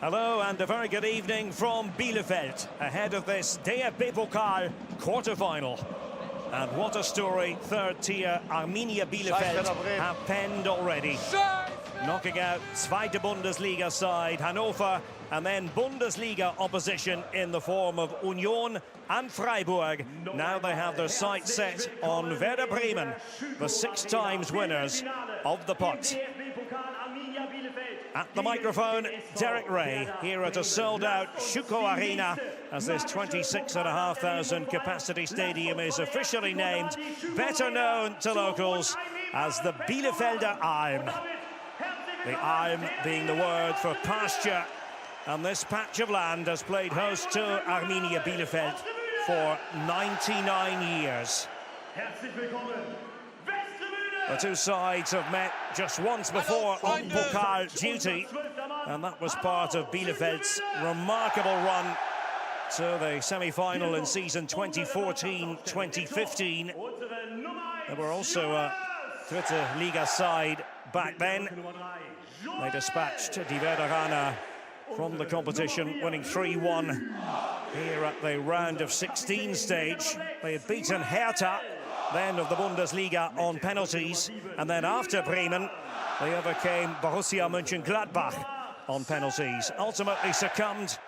Hello and a very good evening from Bielefeld ahead of this DFB Pokal quarter-final. And what a story third tier Arminia Bielefeld have penned already. Knocking out Zweite Bundesliga side Hannover and then Bundesliga opposition in the form of Union and Freiburg. Now they have their sights set on Werder Bremen, the 6 times winners of the pot. At the microphone, Derek Ray, here at a sold-out Schuko Arena, as this 26,500 capacity stadium is officially named, better known to locals as the Bielefelder Alm. The Alm being the word for pasture, and this patch of land has played host to Arminia Bielefeld for 99 years. The two sides have met just once before on Pokal duty, and that was part of Bielefeld's remarkable run to the semi-final in season 2014-2015. They were also a Dritte Liga side back then. They dispatched Die Werderaner from the competition, winning 3-1 here at the round of 16 stage. They had beaten Hertha, then of the Bundesliga, on penalties, and then after Bremen they overcame Borussia Mönchengladbach on penalties. Ultimately succumbed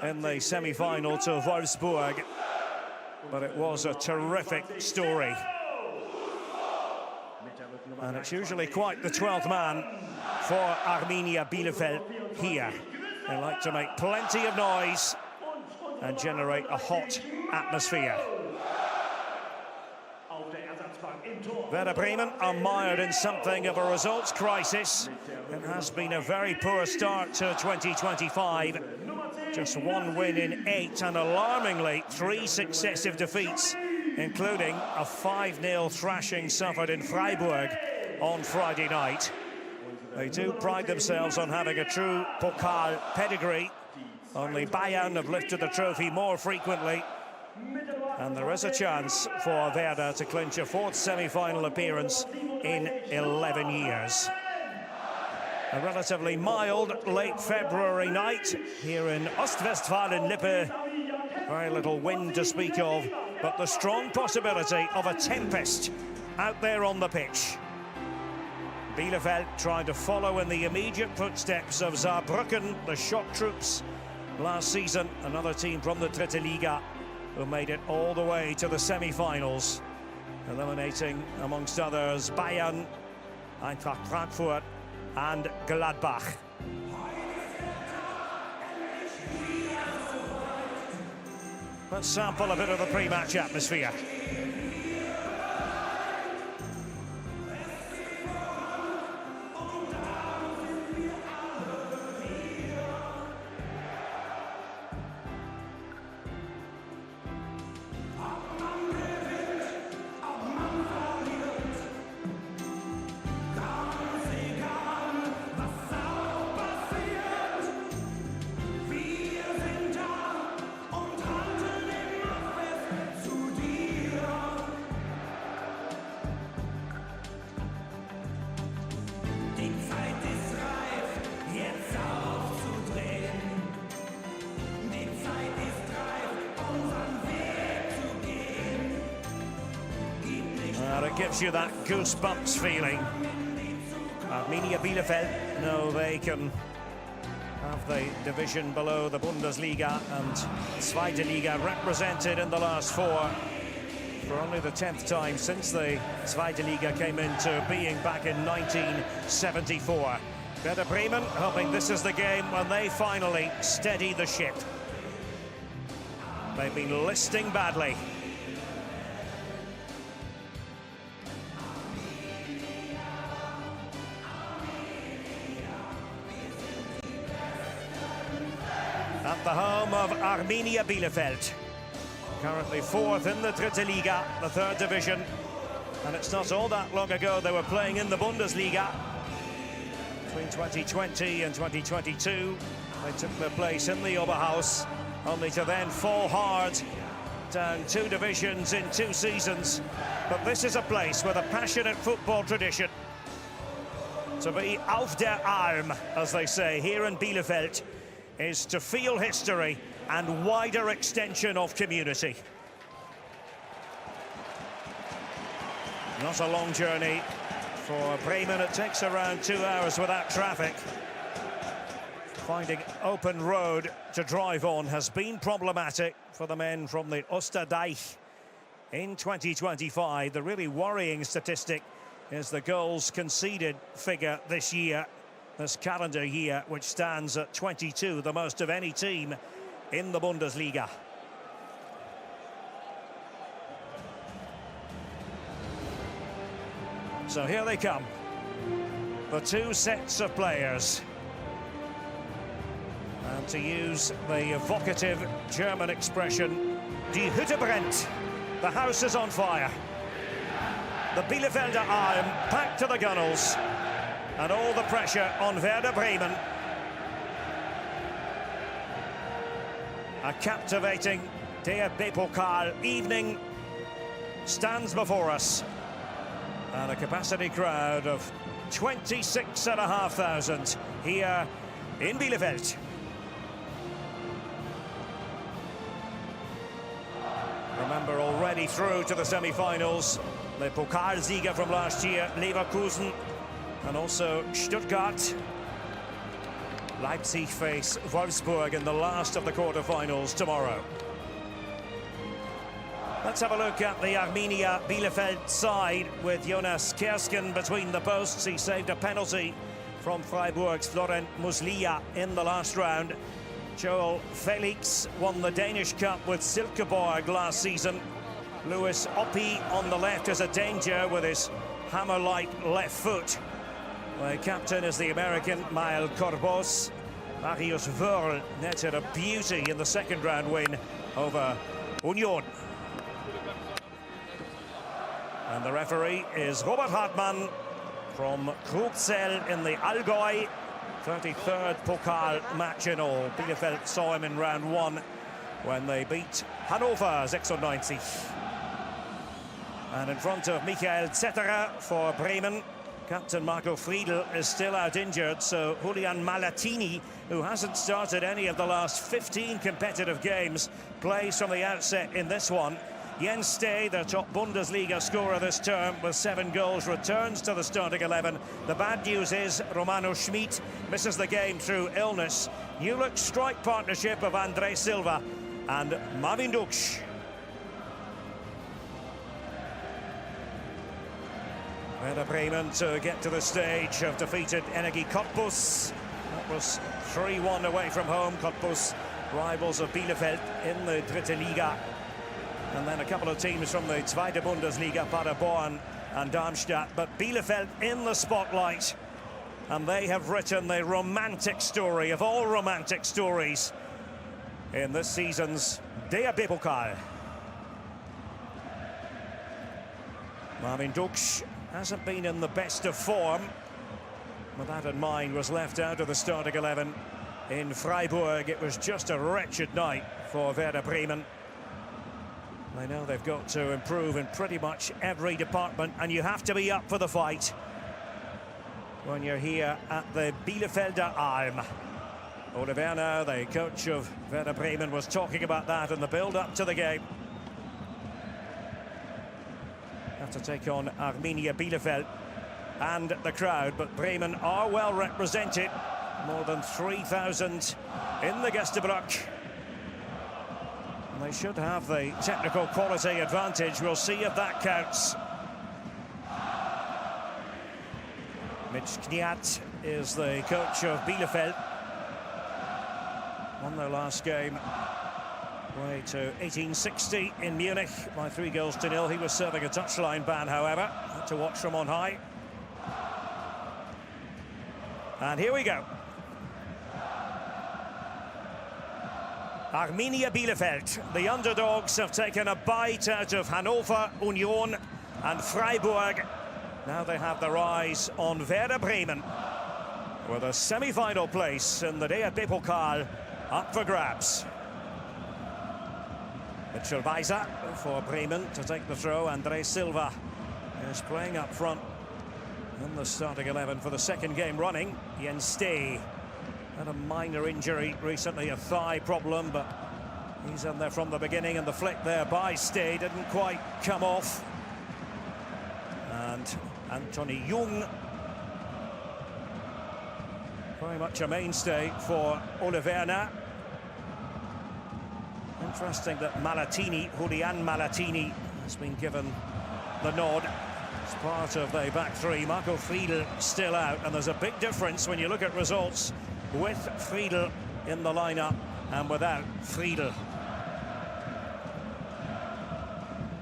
in the semi-final to Wolfsburg, but it was a terrific story. And it's usually quite the 12th man for Arminia Bielefeld here. They like to make plenty of noise and generate a hot atmosphere. Werder Bremen are mired in something of a results crisis. It has been a very poor start to 2025. Just 1 win in 8 and alarmingly 3 successive defeats, including a 5-0 thrashing suffered in Freiburg on Friday night. They do pride themselves on having a true Pokal pedigree. Only Bayern have lifted the trophy more frequently. And there is a chance for Werder to clinch a 4th semi-final appearance in 11 years. A relatively mild late February night here in Ostwestfalen-Lippe. Very little wind to speak of, but the strong possibility of a tempest out there on the pitch. Bielefeld trying to follow in the immediate footsteps of Saarbrücken, the shock troops last season, another team from the Dritte Liga who made it all the way to the semi-finals, eliminating, amongst others, Bayern, Eintracht Frankfurt and Gladbach. Let's sample a bit of the pre-match atmosphere. It gives you that goosebumps feeling. Arminia Bielefeld know they can have the division below the Bundesliga and Zweite Liga represented in the last 4 for only the 10th time since the Zweite Liga came into being back in 1974. Werder Bremen hoping this is the game when they finally steady the ship. They've been listing badly. At the home of Arminia Bielefeld, currently 4th in the Dritte Liga, the 3rd division, and it's not all that long ago they were playing in the Bundesliga. Between 2020 and 2022, they took their place in the Oberhaus, only to then fall hard, down 2 divisions in 2 seasons. But this is a place with a passionate football tradition. To be auf der Alm, as they say, here in Bielefeld, is to feel history and wider extension of community. Not a long journey for Bremen. It takes around 2 hours without traffic. Finding open road to drive on has been problematic for the men from the Oosterdijk in 2025. The really worrying statistic is the goals conceded figure this year, this calendar year, which stands at 22, the most of any team in the Bundesliga. So here they come, the two sets of players. And to use the evocative German expression, Die Hütte brennt, the house is on fire. The Bielefelder Alm packed to the gunnels, and all the pressure on Werder Bremen. A captivating DFB Pokal evening stands before us, and a capacity crowd of 26,500 here in Bielefeld. Remember, already through to the semi-finals, the Pokalsieger from last year, Leverkusen, and also Stuttgart. Leipzig face Wolfsburg in the last of the quarter-finals tomorrow. Let's have a look at the Arminia Bielefeld side with Jonas Kersken between the posts. He saved a penalty from Freiburg's Florent Muslia in the last round. Joel Felix won the Danish Cup with Silkeborg last season. Louis Oppi on the left is a danger with his hammer-like left foot. The captain is the American Mael Corbos. Marius Wörl netted a beauty in the second round win over Union. And the referee is Robert Hartmann from Krugzell in the Allgäu. 33rd Pokal match in all. Bielefeld saw him in round one when they beat Hannover 96. And in front of Michael Zetterer for Bremen, captain Marco Friedl is still out injured, so Julian Malatini, who hasn't started any of the last 15 competitive games, plays from the outset in this one. Jens Stay, the top Bundesliga scorer this term with 7 goals, returns to the starting 11. The bad news is Romano Schmid misses the game through illness. New look strike partnership of Andre Silva and Marvin Duksch. Werder Bremen to get to the stage have defeated Energie Cottbus. That was 3-1 away from home. Cottbus, rivals of Bielefeld in the Dritte Liga. And then a couple of teams from the Zweite Bundesliga, Paderborn and Darmstadt. But Bielefeld in the spotlight. And they have written the romantic story of all romantic stories in this season's DFB Pokal. Marvin Duksch hasn't been in the best of form. With that in mind, was left out of the starting 11 in Freiburg. It was just a wretched night for Werder Bremen. They know they've got to improve in pretty much every department, and you have to be up for the fight when you're here at the Bielefelder Alm. Ole Werner, the coach of Werder Bremen, was talking about that in the build-up to the game. Have to take on Arminia Bielefeld and the crowd, but Bremen are well represented. More than 3,000 in the Gästeblock. They should have the technical quality advantage. We'll see if that counts. Mitch Kniat is the coach of Bielefeld. Won their last game way to 1860 in Munich by 3-0. He was serving a touchline ban, however. Had to watch from on high. And here we go. Arminia Bielefeld, the underdogs, have taken a bite out of Hannover, Union and Freiburg. Now they have their eyes on Werder Bremen, with a semi-final place in the DFB Pokal up for grabs. Mitchell Weiser for Bremen to take the throw. Andre Silva is playing up front in the starting 11 for the second game running. Jens Stay Had a minor injury recently, a thigh problem, but he's in there from the beginning, and the flick there by Stay didn't quite come off. And Anthony Jung, very much a mainstay for Ole Werner. Interesting that Julian Malatini has been given the nod as part of the back three. Marco Friedl still out, and there's a big difference when you look at results with Friedl in the lineup and without Friedl.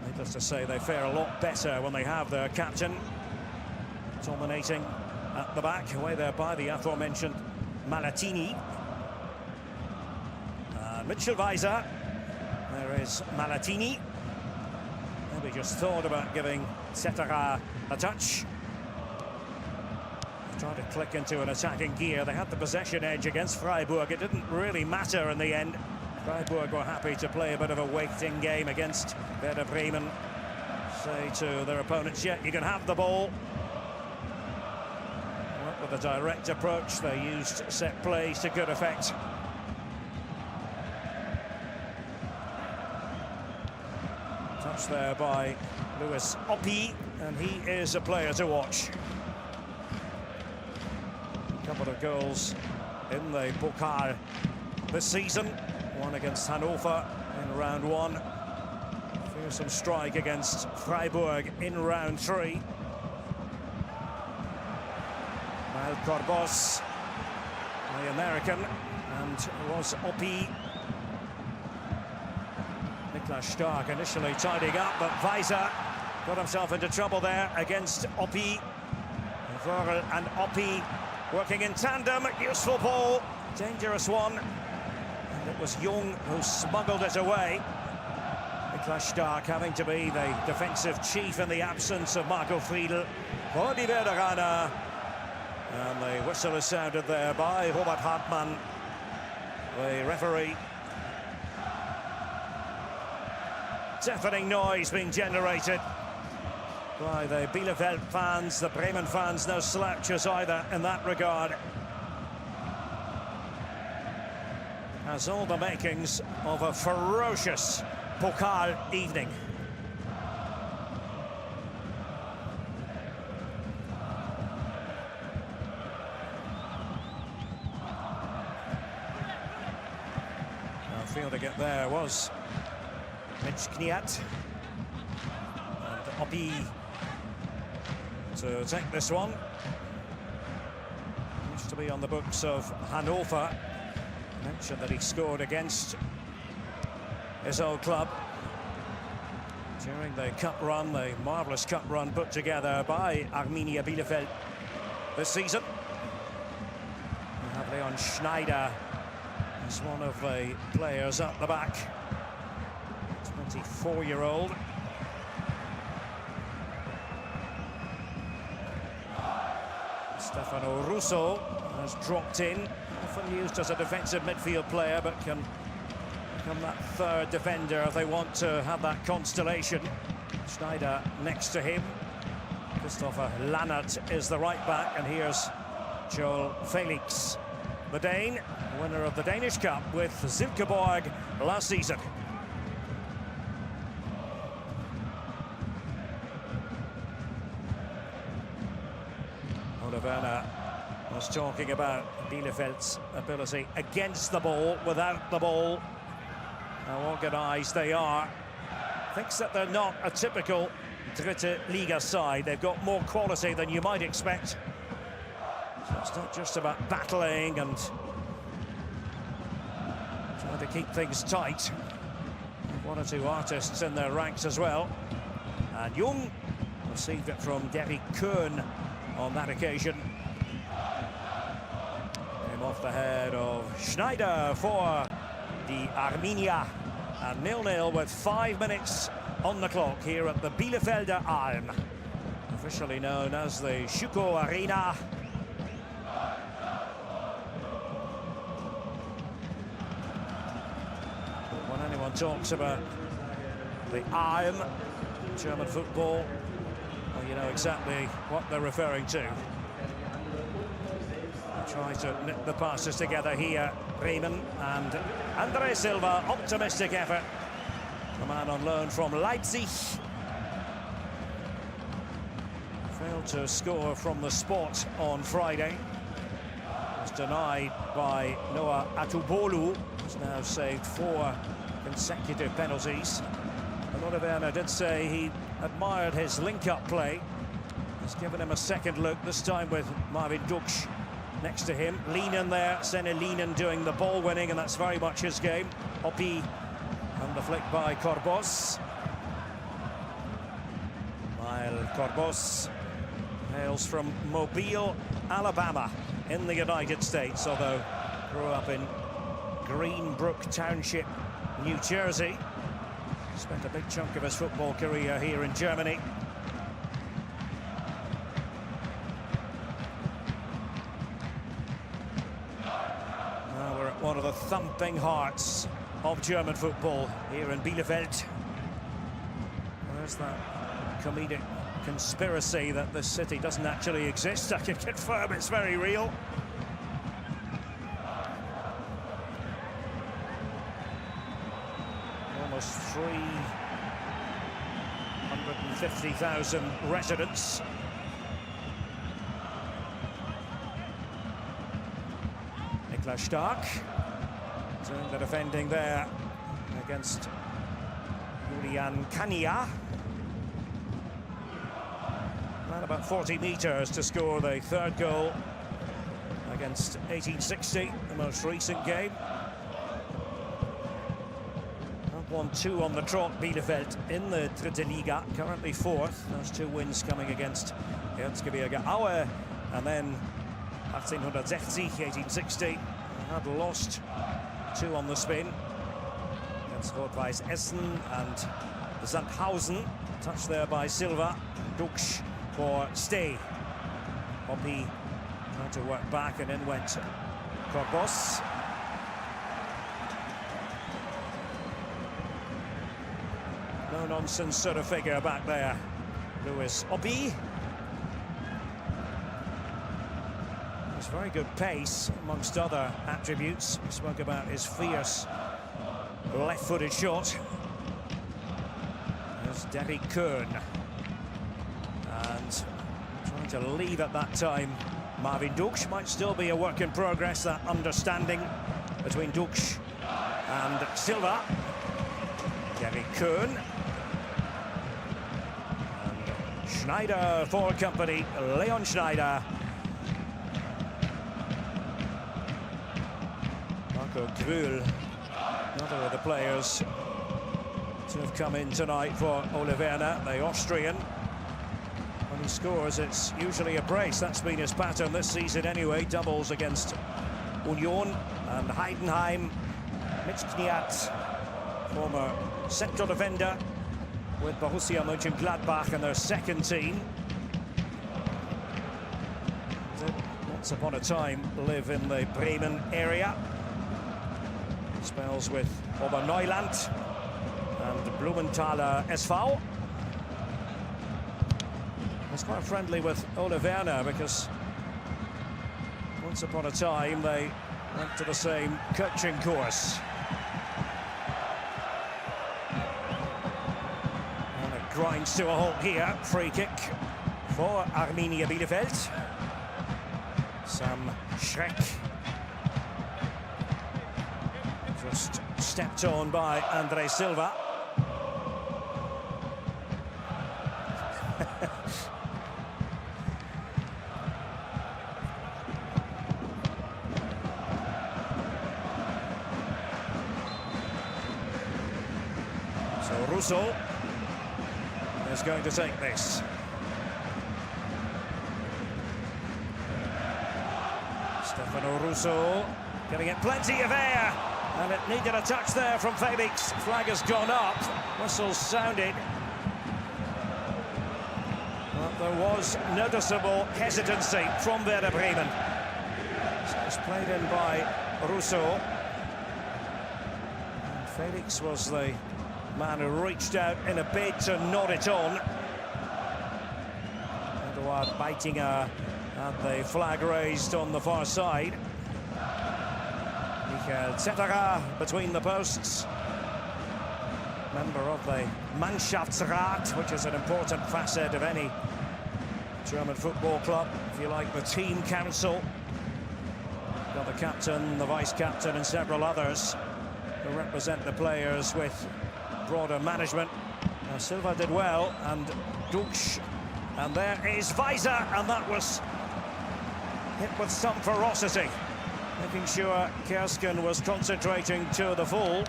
Needless to say, they fare a lot better when they have their captain dominating at the back, away there by the aforementioned Malatini. Mitchell Weiser, there is Malatini. Maybe just thought about giving Setara a touch. Trying to click into an attacking gear. They had the possession edge against Freiburg. It didn't really matter in the end. Freiburg were happy to play a bit of a waiting game against Werder Bremen. Say to their opponents, yeah, you can have the ball. With a direct approach, they used set plays to good effect. Touch there by Lewis Oppi, and he is a player to watch. A couple of goals in the Pokal this season. One against Hannover in round one. Fearsome strike against Freiburg in round three. Mal Corbos, the American, and was Oppi. Niklas Stark initially tidying up, but Weiser got himself into trouble there against Oppi. Vorel and Oppi working in tandem. Useful ball, dangerous one. And it was Jung who smuggled it away. Niklas Stark having to be the defensive chief in the absence of Marco Friedl for die Werderaner. And the whistle is sounded there by Robert Hartmann, the referee. Deafening noise being generated by the Bielefeld fans. The Bremen fans, no slouches either in that regard. Has all the makings of a ferocious Pokal evening. Fielding it there was Mitch Kniat. And Oppi to take this one. Used to be on the books of Hannover. Mentioned that he scored against his old club during the cup run, the marvellous cup run put together by Arminia Bielefeld this season. We have Leon Schneider as one of the players up the back. 24-year-old. Stefano Russo has dropped in, often used as a defensive midfield player, but can become that third defender if they want to have that constellation. Schneider next to him. Christopher Lannert is the right back, and here's Joel Felix, the Dane, winner of the Danish Cup with Silkeborg last season. Ole Werner was talking about Bielefeld's ability against the ball, without the ball. How organised they are. Thinks that they're not a typical Dritte Liga side. They've got more quality than you might expect. So it's not just about battling and trying to keep things tight. One or two artists in their ranks as well. And Jung received it from Derek Kuhn on that occasion. Came off the head of Schneider for the Arminia. And 0-0 with 5 minutes on the clock here at the Bielefelder Alm, officially known as the Schuko Arena. When anyone talks about the Alm, German football, well, you know exactly what they're referring to. Tries to knit the passes together here. Bremen and Andre Silva, optimistic effort. The man on loan from Leipzig. Failed to score from the spot on Friday. Was denied by Noah Atubolu, who's now saved 4 consecutive penalties. And Werder did say he admired his link-up play. He's given him a second look, this time with Marvin Duksch next to him. Lienen there, Senne Lienen doing the ball winning, and that's very much his game. Oppi and the flick by Corbos. While Corbos hails from Mobile, Alabama, in the United States, although grew up in Greenbrook Township, New Jersey. Spent a big chunk of his football career here in Germany. Now we're at one of the thumping hearts of German football here in Bielefeld. There's that comedic conspiracy that this city doesn't actually exist. I can confirm it's very real. Almost 350,000 residents. Niklas Stark doing the defending there against Julian Kania. Ran about 40 metres to score the third goal against 1860, the most recent game. 1-2 on the trot, Bielefeld in the Dritte Liga, currently 4th. Those 2 wins coming against Erzgebirge Aue, and then 1860, 1860, had lost 2 on the spin against Rot-Weiß Essen and Sandhausen. Touched there by Silva, Duksch for stay. Oppi tried to work back, and in went Corbos. No-nonsense sort of figure back there, Louis Oppi. Has very good pace, amongst other attributes. We spoke about his fierce left-footed shot. There's Derek Kern. And trying to leave at that time, Marvin Duksch. Might still be a work in progress, that understanding between Duksch and Silva. Derek Kern. Schneider for company, Leon Schneider. Marco Grühl, another of the players to have come in tonight for Ole Werner, the Austrian. When he scores, it's usually a brace. That's been his pattern this season anyway. Doubles against Union and Heidenheim. Mitch Kniat, former central defender with Borussia Mönchengladbach and their second team. Did once upon a time live in the Bremen area. Spells with Oberneuland and Blumenthaler SV. He's quite friendly with Ole Werner because once upon a time they went to the same coaching course. Grinds to a halt here. Free kick for Arminia Bielefeld. Sam Schreck just stepped on by Andre Silva. So Russo is going to take this. Stefano Russo gonna get plenty of air, and it needed a touch there from Felix. Flag has gone up, whistles sounded, but there was noticeable hesitancy from Werder Bremen. So it's played in by Russo, and Felix was the man who reached out in a bid to nod it on. Eduard Beitinger And the flag raised on the far side. Etc. between the posts. Member of the Mannschaftsrat, which is an important facet of any German football club, if you like, the team council. Got the captain, the vice-captain and several others who represent the players with broader management. Now, Silva did well, and Dux, and there is Weiser, and that was hit with some ferocity, making sure Kersken was concentrating to the full.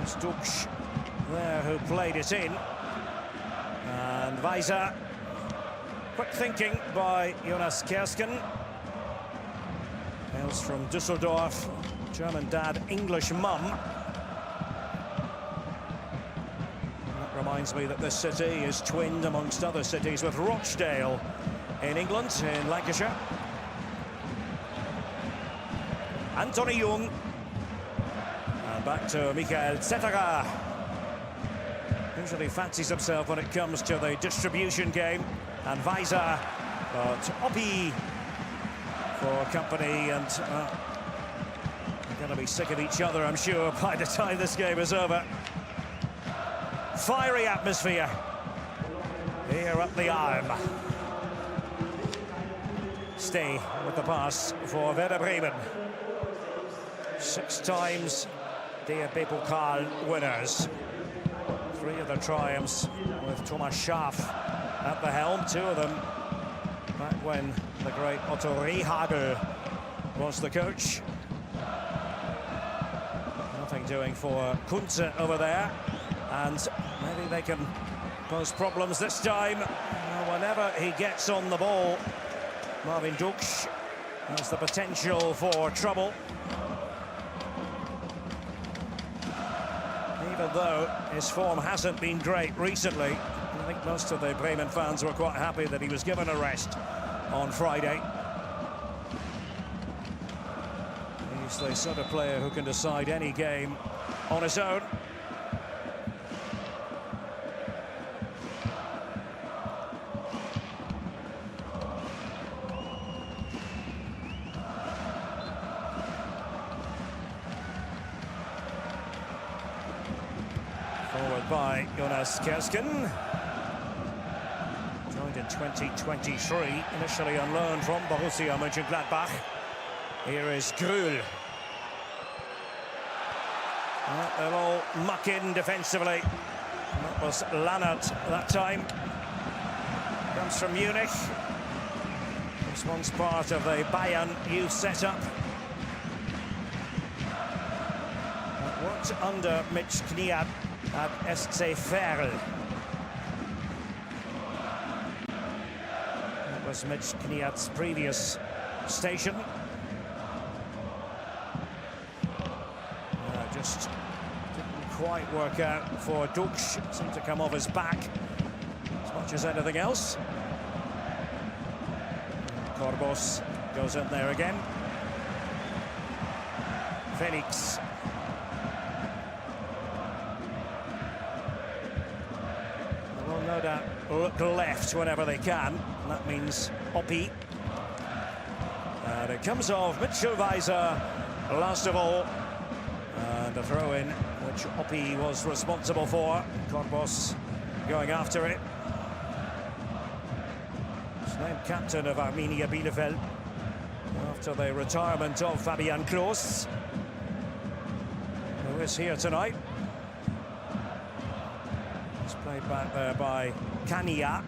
It's Dux there who played it in, and Weiser. Quick thinking by Jonas Kersken. Hails from Düsseldorf, German dad, English mum. That reminds me that this city is twinned, amongst other cities, with Rochdale in England, in Lancashire. Anthony Jung. And back to Michael Zetterer. Usually fancies himself when it comes to the distribution game. And Weiser, but Oppi for company, and they're going to be sick of each other, I'm sure, by the time this game is over. Fiery atmosphere here at the Arm. Stay with the pass for Werder Bremen. 6 times DFB Pokal winners. 3 of the triumphs with Thomas Schaaf at the helm, 2 of them back when the great Otto Rehhagel was the coach. Nothing doing for Kunze over there, and maybe they can pose problems this time. Whenever he gets on the ball, Marvin Dux has the potential for trouble. Even though his form hasn't been great recently, I think most of the Bremen fans were quite happy that he was given a rest on Friday. He's the sort of player who can decide any game on his own. Forward by Jonas Kersken. Joined in 2023, initially on loan from Borussia Mönchengladbach. Here is Grühl. They'll all muck in defensively. That was Lannert that time. Comes from Munich. This one's part of the Bayern youth setup. Worked under Mitch Kniat at SC Verl. That was Mitch Kniat's previous station. Just didn't quite work out for Dux. Seemed to come off his back as much as anything else. Korbos goes in there again. Felix. Well, no doubt look left whenever they can. And that means Oppi. And it comes off Mitchell Weiser last of all. And a throw-in, which Oppi was responsible for. Korbos going after it. He's named captain of Arminia Bielefeld after the retirement of Fabian Klos, who is here tonight. He's played back there by Kania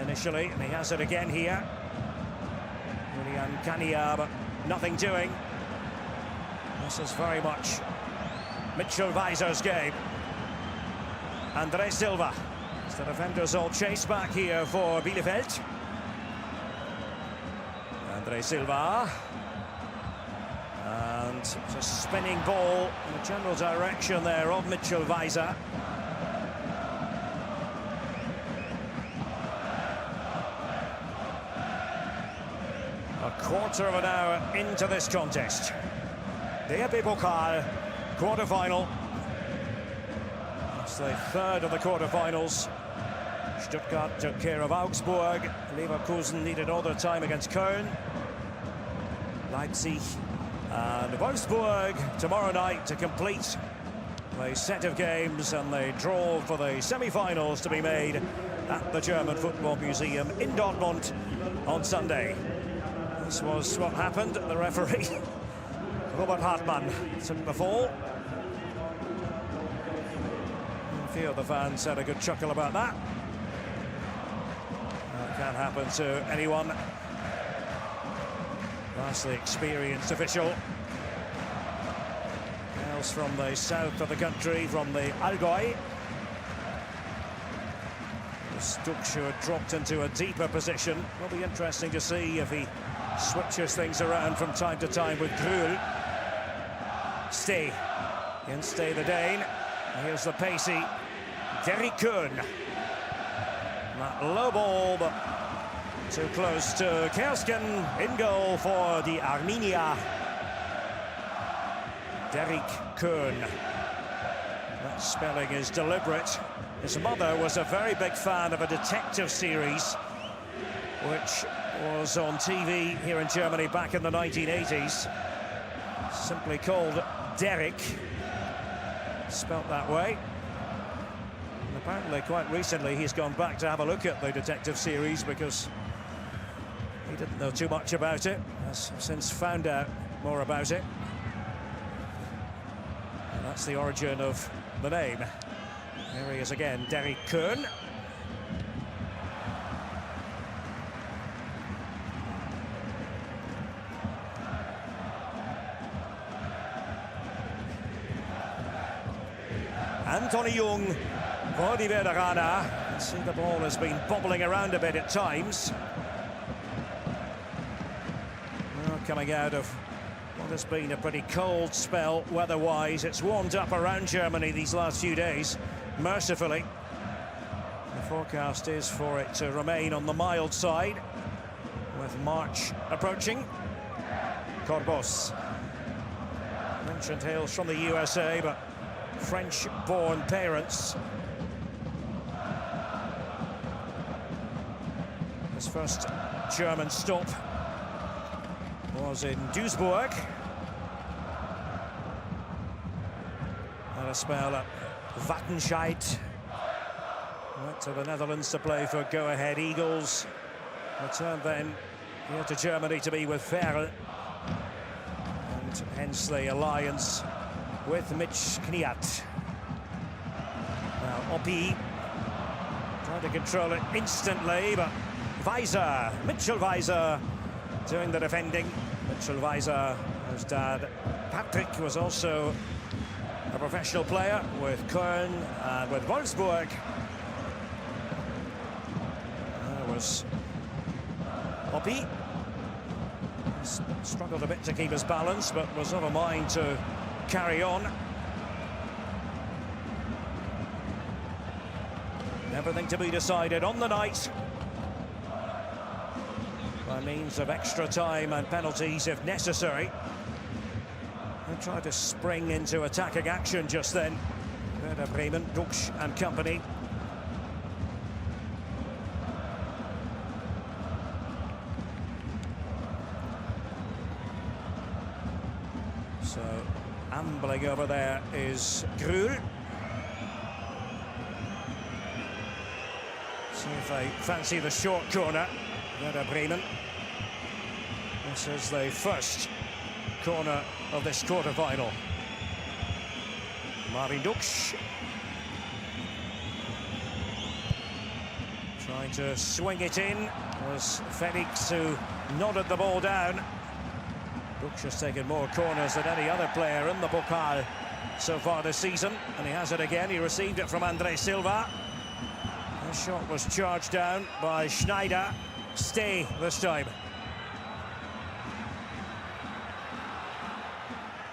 initially, and he has it again here. Julian Kania, but nothing doing. This is very much Mitchell Weiser's game. Andre Silva. As the defenders all chase back here for Bielefeld. Andre Silva. And it's a spinning ball in the general direction there of Mitchell Weiser. A quarter of an hour into this contest. DFB Pokal quarter-final. It's the third of the quarter-finals. Stuttgart took care of Augsburg. Leverkusen needed all their time against Köln. Leipzig and Wolfsburg tomorrow night to complete the set of games and the draw for the semi-finals to be made at the German Football Museum in Dortmund on Sunday. This was what happened. The referee, Robert Hartmann, took the fall. A few of the fans had a good chuckle about that. That can't happen to anyone. Vastly experienced official. Hails from the south of the country, from the Allgäu. Duksch had dropped into a deeper position. Will be interesting to see if he switches things around from time to time with Grühl. Stay. In Stay the Dane. Here's the pacey Derek Kuhn. That low ball, but too close to Kersken. In goal for the Arminia. Derek Kuhn. That spelling is deliberate. His mother was a very big fan of a detective series which was on TV here in Germany back in the 1980s. Simply called Derek, spelt that way. And apparently quite recently he's gone back to have a look at the detective series because he didn't know too much about it. Has since found out more about it. And that's the origin of the name. Here he is again, Derek Kuhn. Anthony Jung for the Werderaner. You see the ball has been bobbling around a bit at times. Well, coming out of what has been a pretty cold spell weather-wise. It's warmed up around Germany these last few days, mercifully. The forecast is for it to remain on the mild side, with March approaching. Corbos. Mentioned hails from the USA, but French-born parents. His first German stop was in Duisburg. Had a spell at Wattenscheid. Went to the Netherlands to play for Go Ahead Eagles. Returned then here to Germany to be with Werder. And hence the alliance with Mitch Kniat. Now Oppi trying to control it instantly, but Weiser, Mitchell Weiser doing the defending. Mitchell Weiser, whose dad Patrick was also a professional player with Köln and with Wolfsburg. There was Oppi. Struggled a bit to keep his balance, but was of a mind to carry on. Everything to be decided on the night by means of extra time and penalties if necessary. And tried to spring into attacking action just then. Werder Bremen, Duksch and company. So ambling over there is Grühl. See if they fancy the short corner. Werder Bremen. This is the first corner of this quarter-final. Marvin Duksch trying to swing it in. Was Felix who nodded the ball down. Duksch has taken more corners than any other player in the Pokal so far this season, and he has it again. He received it from Andre Silva. The shot was charged down by Schneider. Stay this time.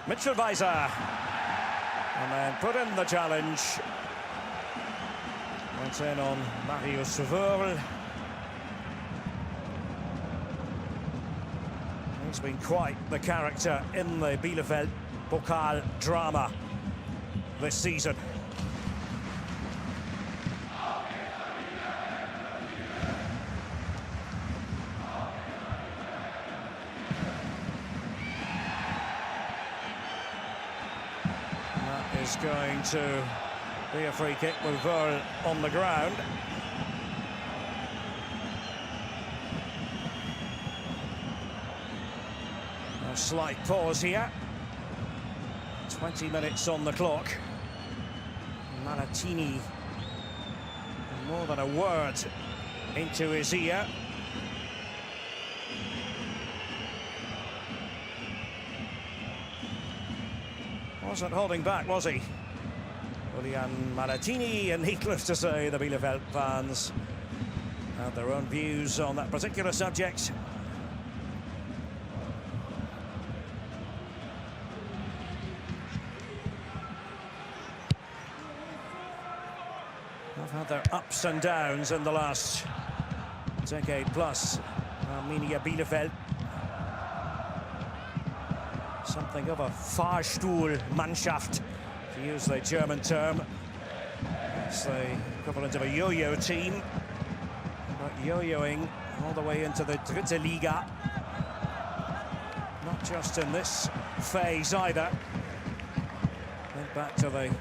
Mitchell Weiser. And then put in the challenge. Went in on Marius Wörl. He's been quite the character in the Bielefeld Pokal drama this season. is going to be a free kick with Werder on the ground. A slight pause here. 20 minutes on the clock. Malatini, more than a word into his ear. Wasn't holding back, was he? Julian Malatini, and needless to say, the Bielefeld fans have their own views on that particular subject. Have had their ups and downs in the last decade plus. Arminia Bielefeld. Something of a Fahrstuhlmannschaft, to use the German term. It's the equivalent of a yo-yo team, but yo-yoing all the way into the Dritte Liga. Not just in this phase either. Went back to the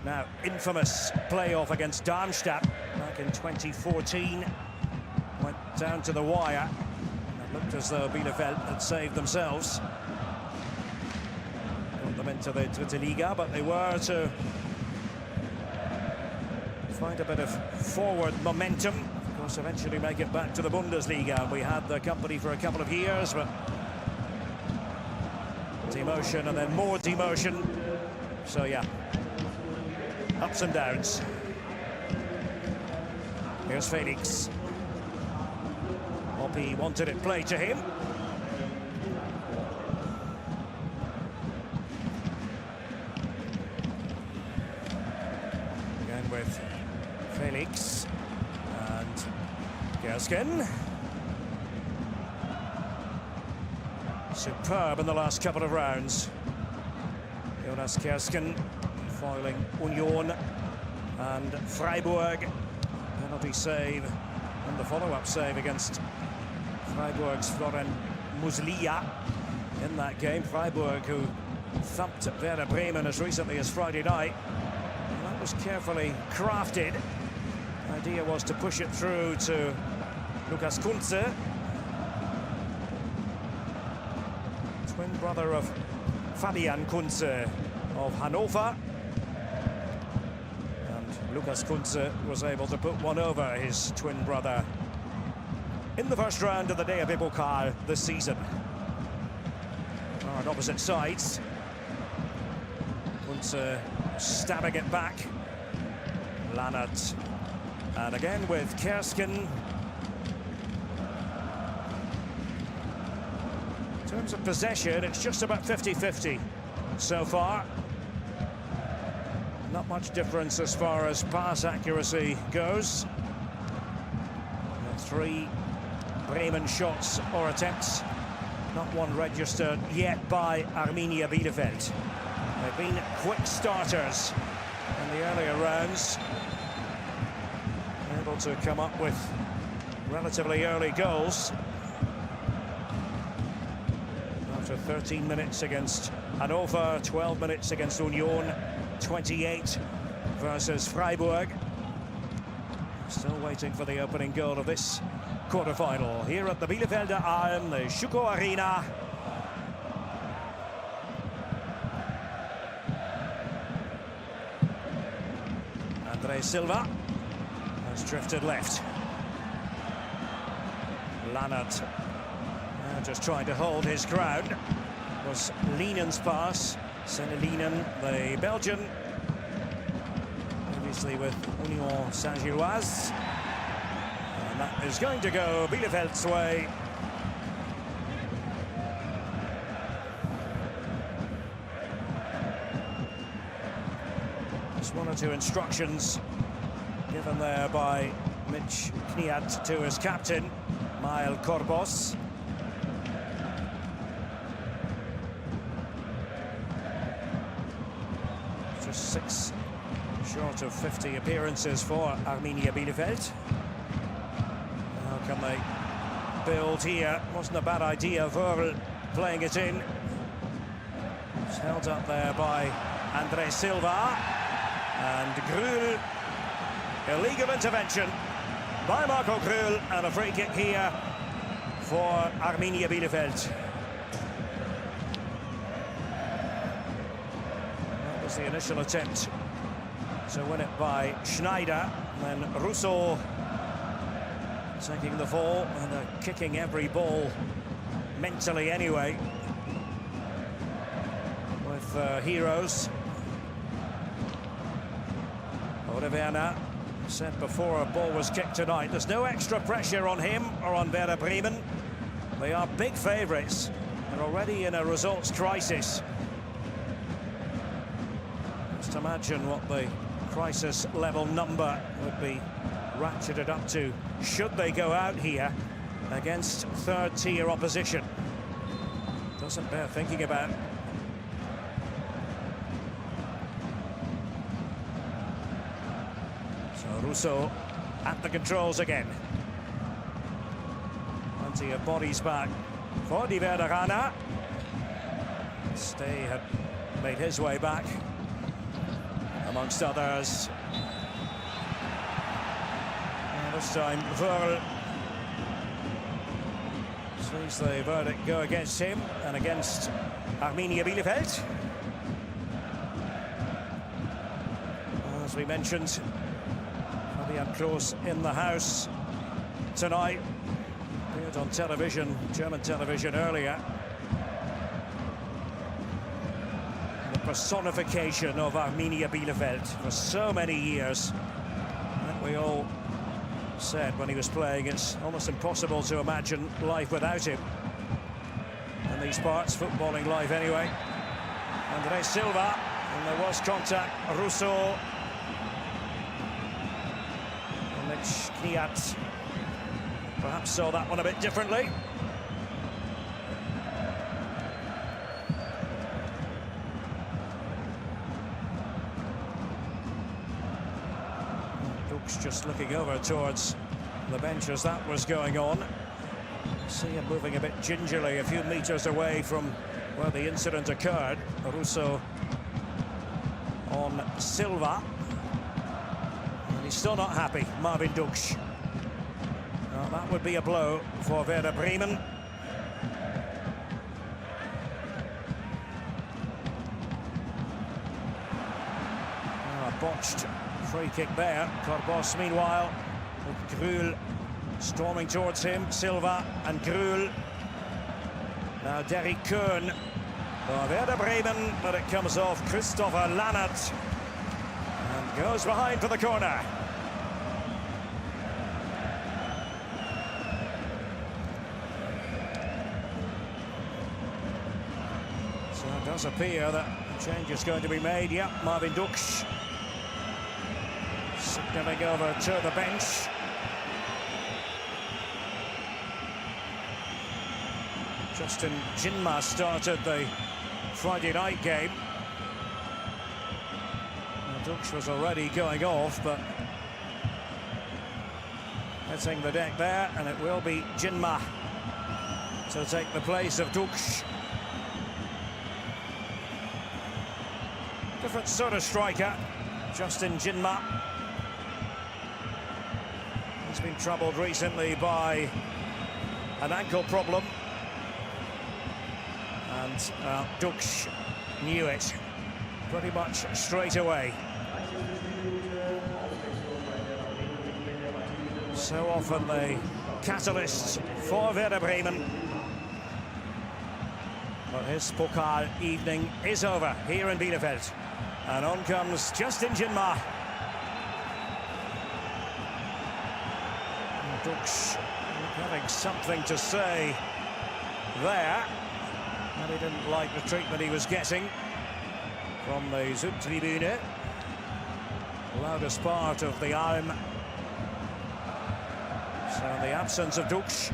now infamous playoff against Darmstadt back in 2014. Went down to the wire. It looked as though Bielefeld had saved themselves. Into the Dritte Liga, but they were to find a bit of forward momentum. Of course, eventually make it back to the Bundesliga. We had the company for a couple of years, but demotion and then more demotion. So yeah, ups and downs. Here's Felix. Hoppe wanted it played to him. With Felix and Kersken. Superb in the last couple of rounds. Jonas Kersken foiling Union and Freiburg. Penalty save and the follow-up save against Freiburg's Florian Muslia in that game. Freiburg, who thumped Werder Bremen as recently as Friday night. Was carefully crafted. The idea was to push it through to Lukas Kunze, twin brother of Fabian Kunze of Hannover, and Lukas Kunze was able to put one over his twin brother in the first round of the DFB Pokal this season. On opposite sides, Kunze stabbing it back. Lannert. And again with Kersken. In terms of possession, it's just about 50-50 so far. Not much difference as far as pass accuracy goes. 3 Bremen shots or attempts. Not one registered yet by Arminia Bielefeld. They've been quick starters in the earlier rounds, able to come up with relatively early goals. After 13 minutes against Hannover, 12 minutes against Union, 28 versus Freiburg. Still waiting for the opening goal of this quarter-final here at the Bielefelder Alm, the Schuko Arena. Andre Silva has drifted left. Lannert just trying to hold his ground. It was Lienen's pass. Senne Lienen, the Belgian, obviously with Union Saint-Gilloise. And that is going to go Bielefeld's way. Just 1 or 2 instructions given there by Mitch Kniat to his captain, Mael Korbos. Just 6 short of 50 appearances for Arminia Bielefeld. How can they build here? Wasn't a bad idea, Werder playing it in. It's held up there by Andre Silva. And Grul. Illegal intervention by Marco Grul, and a free kick here for Arminia Bielefeld. That was the initial attempt to win it by Schneider, and then Rousseau taking the fall, and they're kicking every ball mentally anyway with heroes. Oliveira said before a ball was kicked tonight, there's no extra pressure on him or on Werder Bremen. They are big favourites. They're already in a results crisis. Just imagine what the crisis level number would be ratcheted up to should they go out here against third-tier opposition. Doesn't bear thinking about. Rousseau at the controls again. Plenty of bodies back for the Werderaner. Stay had made his way back, amongst others. And this time, Werl sees the verdict go against him and against Arminia Bielefeld. As we mentioned, Fabian Klos in the house tonight. Appeared on television, German television earlier. The personification of Arminia Bielefeld for so many years. Like we all said when he was playing, it's almost impossible to imagine life without him. In these parts, footballing life anyway. Andre Silva, and there was contact. Rousseau. Kniat perhaps saw that one a bit differently. Dux just looking over towards the bench as that was going on. See him moving a bit gingerly a few metres away from where the incident occurred. Rousseau on Silva. He's still not happy, Marvin Dux. Well, that would be a blow for Werder Bremen. A botched free kick there. Corbos, meanwhile, with Grul storming towards him. Silva and Grul. Now Derek Kuhn for Werder Bremen, but it comes off Christopher Lannert. And goes behind for the corner. So it does appear that change is going to be made. Yep, Marvin Dux signaling over to the bench. Justin Jinma started the Friday night game. Dux was already going off, but hitting the deck there, and it will be Jinma to take the place of Dux. Different sort of striker, Justin Jinma. He's been troubled recently by an ankle problem, and Dux knew it pretty much straight away. So often the catalyst for Werder Bremen. But his Pokal evening is over here in Bielefeld. And on comes Justin Jinma. Dux having something to say there. And he didn't like the treatment he was getting from the Südtribüne, the loudest part of the Alm. So in the absence of Dux,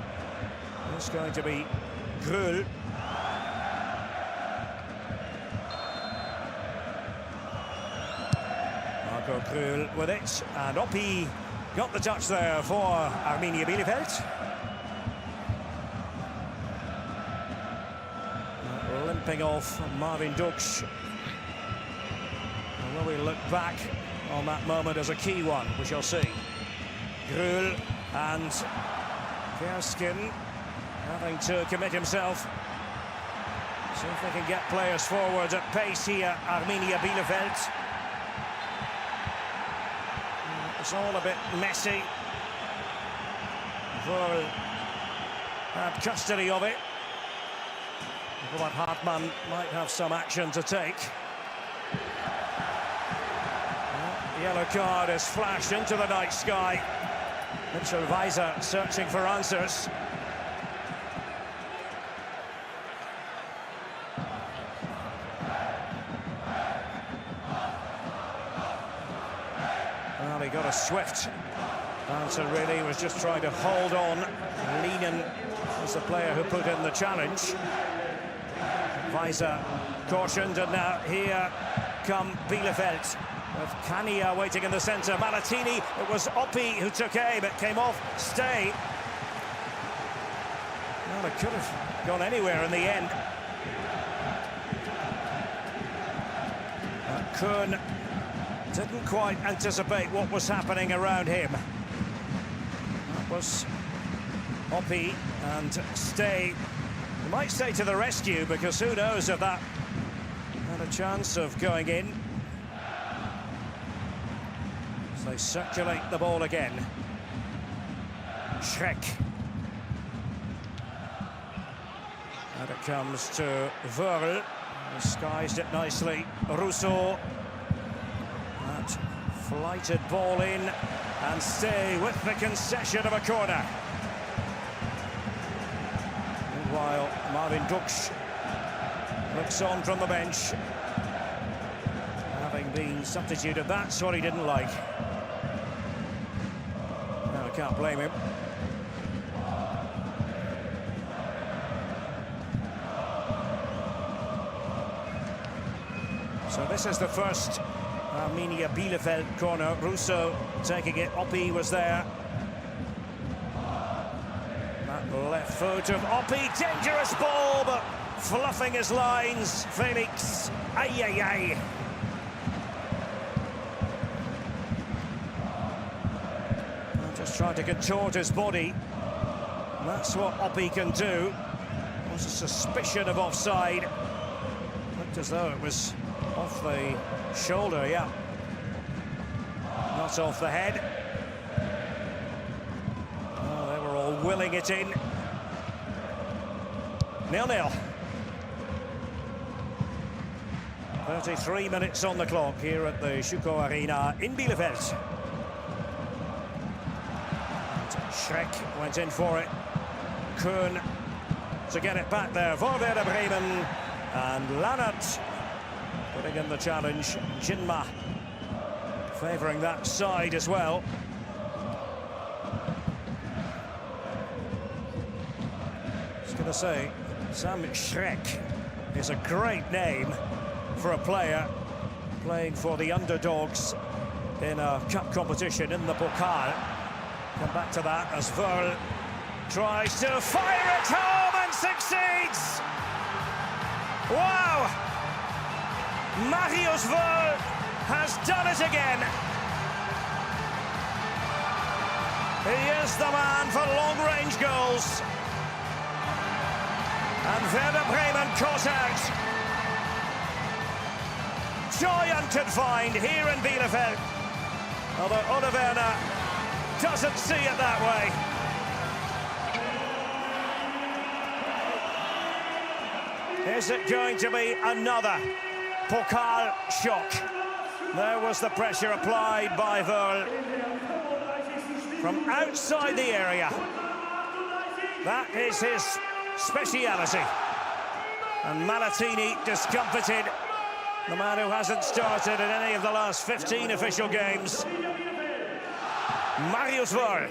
it's going to be Grul. Marco Grul with it, and Oppi got the touch there for Arminia Bielefeld. Limping off Marvin Dux. Will we look back on that moment as a key one? We shall see. Grul and Kerskin having to commit himself. See if they can get players forward at pace here, Arminia Bielefeld. It's all a bit messy. Werder had custody of it. But Hartmann might have some action to take. Yellow card is flashed into the night sky. Mitchell Weiser searching for answers. Well, he got a swift answer, really. He was just trying to hold on. Leanen was the player who put in the challenge. Weiser cautioned, and now here come Bielefeld. With Kania waiting in the centre. Malatini, it was Oppi who took aim. It came off. Stay. Well, it could have gone anywhere in the end. Kuhn didn't quite anticipate what was happening around him. That was Oppi, and Stay. You might say to the rescue, because who knows if that had a chance of going in. So they circulate the ball again. Schreck. And it comes to Werder. Disguised it nicely. Rousseau. That flighted ball in. And Stay with the concession of a corner. Meanwhile, Marvin Duksch looks on from the bench. Having been substituted, that's what he didn't like. No, I can't blame him. So this is the first Arminia Bielefeld corner. Rousseau taking it. Oppi was there. That left foot of Oppi. Dangerous ball, but fluffing his lines. Felix. Ay, ay, ay. Just trying to contort his body. And that's what Oppi can do. There was a suspicion of offside. Looked as though it was off the shoulder, yeah. Not off the head. Oh, they were all willing it in. 0-0. 33 minutes on the clock here at the Schüco Arena in Bielefeld. Schreck went in for it. Kuhn to get it back there for Werder Bremen. And Lannert putting in the challenge. Jinma favouring that side as well. I was going to say, Sam Schreck is a great name for a player playing for the underdogs in a cup competition in the Pokal. Come back to that as Werder tries to fire it home and succeeds! Wow! Marius Werder has done it again. He is the man for long-range goals. And Werder Bremen caught out. Joy unconfined here in Bielefeld. Although Ole Werner doesn't see it that way. Is it going to be another Pokal shock? There was the pressure applied by Werder from outside the area. That is his speciality. And Malatini discomfited, the man who hasn't started in any of the last 15 official games. Marius Werder.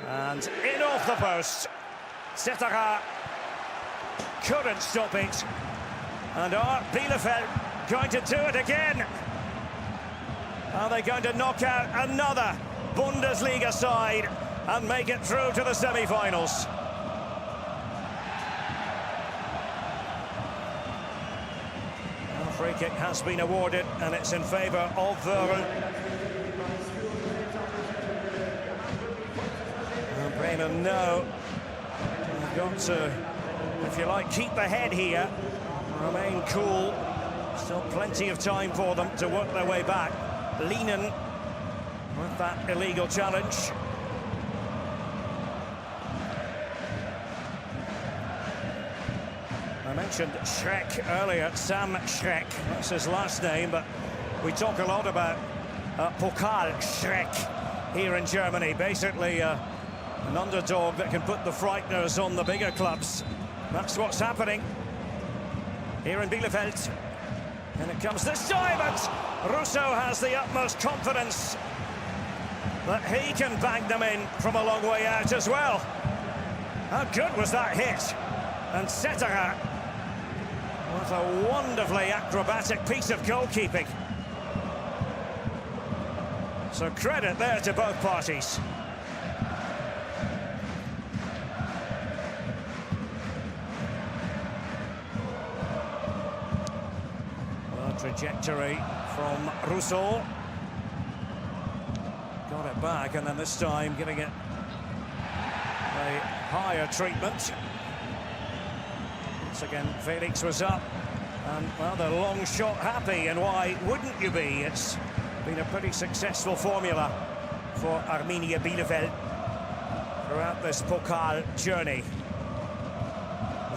And in off the post. Setara couldn't stop it. And are Bielefeld going to do it again? Are they going to knock out another Bundesliga side and make it through to the semi-finals? Free free kick has been awarded, and it's in favour of Werder. And Bremen know they've got to, if you like, keep the head here, remain cool. Still plenty of time for them to work their way back. Lienen with that illegal challenge. I mentioned Schreck earlier, Sam Schreck, that's his last name, but we talk a lot about Pokal Schreck here in Germany. Basically an underdog that can put the frighteners on the bigger clubs. That's what's happening here in Bielefeld. And it comes this time, and Russo has the utmost confidence that he can bang them in from a long way out as well. How good was that hit? And Setterer with a wonderfully acrobatic piece of goalkeeping. So credit there to both parties. Well, trajectory from Russo. Got it back, and then this time giving it a higher treatment. Once again, Felix was up, and well, the long shot happy, and why wouldn't you be? It's been a pretty successful formula for Arminia Bielefeld throughout this Pokal journey.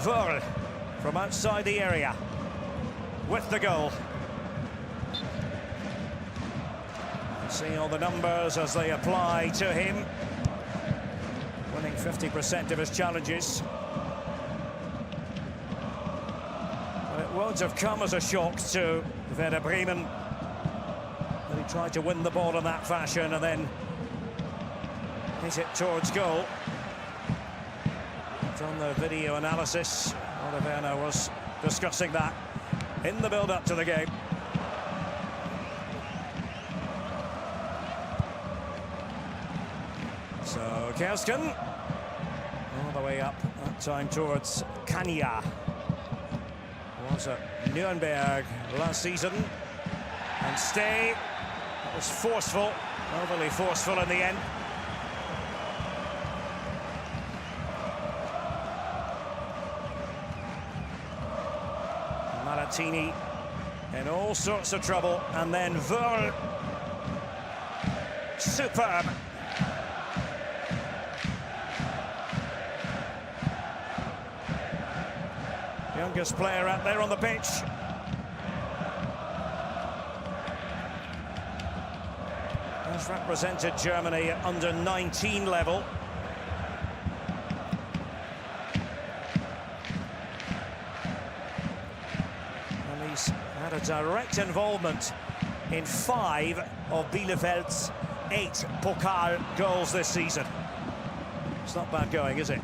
Werder from outside the area with the goal. See all the numbers as they apply to him, winning 50% of his challenges. It won't have come as a shock to Werder Bremen that he tried to win the ball in that fashion and then hit it towards goal. From the video analysis, Werner was discussing that in the build-up to the game. So Kersken all the way up, that time towards Kania. Was at Nuremberg last season, and Stay was forceful, overly forceful in the end. Malatini in all sorts of trouble, and then Werder, superb. Youngest player out there on the pitch. Has represented Germany at under 19 level. And he's had a direct involvement in 5 of Bielefeld's 8 Pokal goals this season. It's not bad going, is it?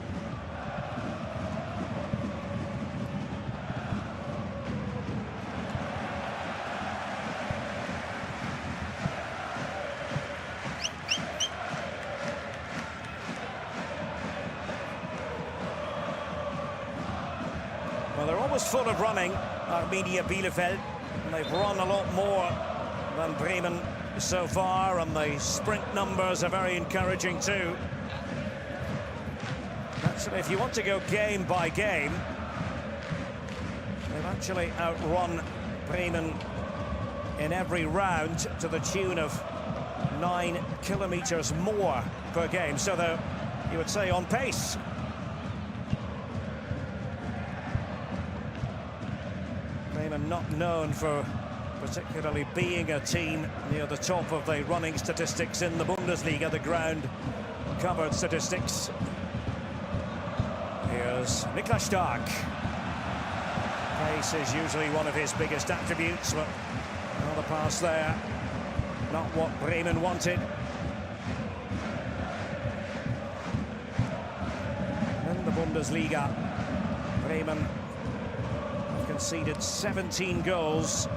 Well, they're always full of running, Arminia Bielefeld, and they've run a lot more than Bremen so far, and the sprint numbers are very encouraging too. Actually, if you want to go game by game, they've actually outrun Bremen in every round to the tune of 9 kilometres more per game. So they're, you would say, on pace. Bremen not known for particularly being a team near the top of the running statistics in the Bundesliga, the ground-covered statistics. Here's Niklas Stark. Pace is usually one of his biggest attributes, but another pass there, not what Bremen wanted. In the Bundesliga, Bremen conceded 17 goals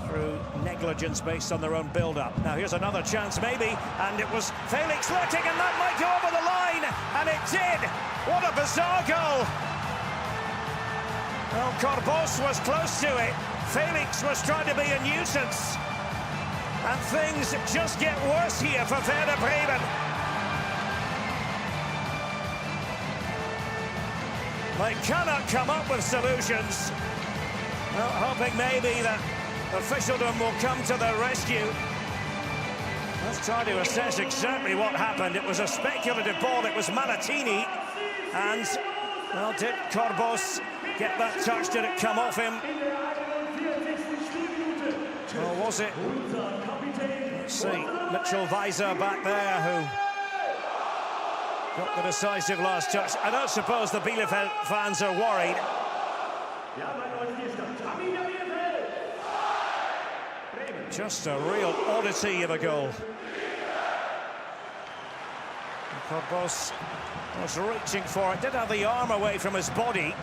through negligence based on their own build-up. Now here's another chance maybe, and it was Felix looking, and that might go over the line, and it did. What a bizarre goal. Well, Corbos was close to it. Felix was trying to be a nuisance. And things just get worse here for Werder Bremen. They cannot come up with solutions. Well, hoping maybe that officialdom will come to their rescue. Let's try to assess exactly what happened. It was a speculative ball. It was Malatini. And, well, did Corbos get that touch? Did it come off him? Or was it? Let's see. Mitchell Weiser back there, who got the decisive last touch. I don't suppose the Bielefeld fans are worried. Just a real oddity of a goal. Corbos was reaching for it, did have the arm away from his body.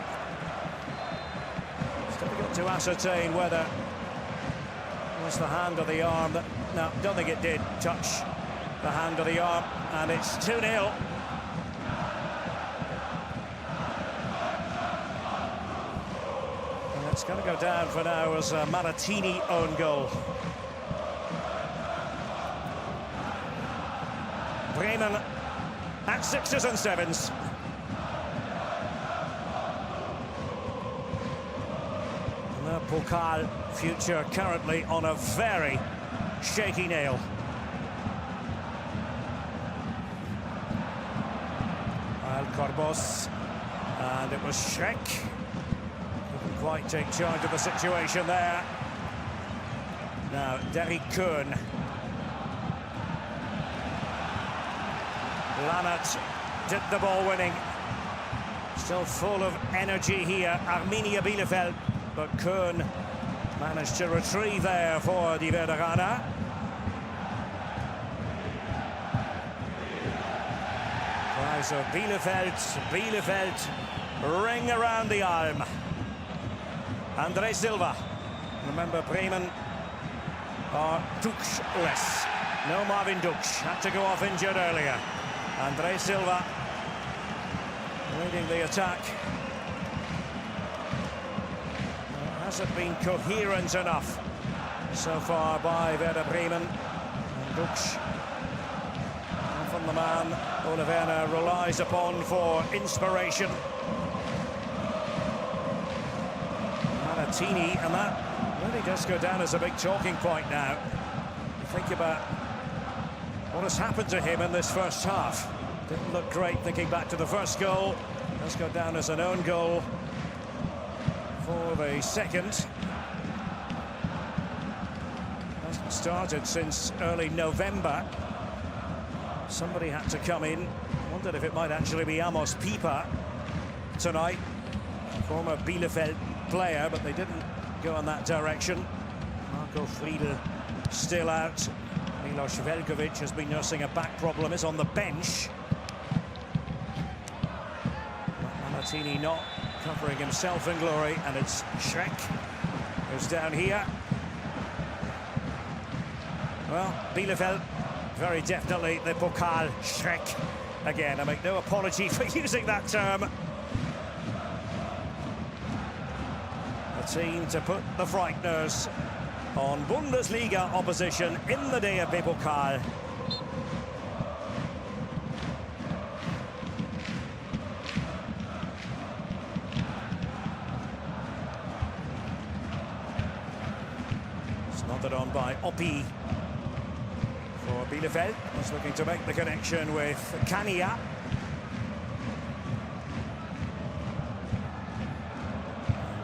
It's difficult to ascertain whether it was the hand or the arm. No, don't think it did touch the hand or the arm, and it's 2-0. And it's going to go down for now as a Malatini own goal. Bremen at 6s and 7s. And the Pokal future currently on a very shaky nail. Corbos, and it was Schreck. Couldn't quite take charge of the situation there. Now, Derek Kuhn. Lammert did the ball winning. Still full of energy here, Arminia Bielefeld, but Kuhn managed to retrieve there for the Werderaner. So Bielefeld ring around the arm. Andre Silva. Remember, Bremen are Duksch-less. No Marvin Duksch, had to go off injured earlier. Andre Silva leading the attack. Hasn't been coherent enough so far by Werder Bremen. And Duksch, often the man Ole Werner relies upon for inspiration. Malatini, and that really does go down as a big talking point now. You think about what has happened to him in this first half. Didn't look great thinking back to the first goal. Does go down as an own goal for the second. Hasn't started since early November. Somebody had to come in. Wondered if it might actually be Amos Pieper tonight. Former Bielefeld player, but they didn't go in that direction. Marco Friedl still out. Milos Veljkovic has been nursing a back problem, is on the bench. Malatini not covering himself in glory, and it's Schreck who's down here. Well, Bielefeld, very definitely the Pokal Schreck again. I make no apology for using that term. A team to put the frighteners on Bundesliga opposition in the DFB Pokal. Smothered on by Oppi for Bielefeld. He's looking to make the connection with Kania.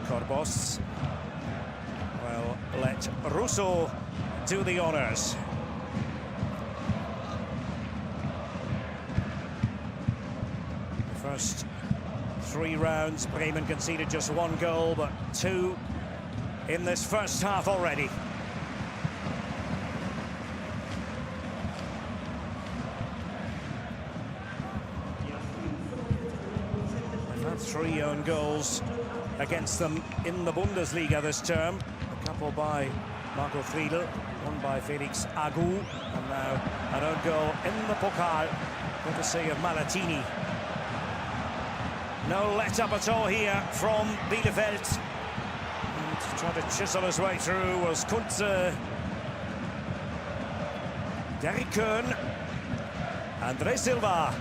Corbos will let Russo do the honours. The first 3 rounds, Bremen conceded just 1 goal, but 2 in this first half already. They've had 3 own goals against them in the Bundesliga this term. A couple by Marco Friedl, one by Felix Agu, and now an own goal in the Pokal, courtesy of Malatini. No let-up at all here from Bielefeld. And Trying to chisel his way through was Kunze. Derek Kern. Andre Silva.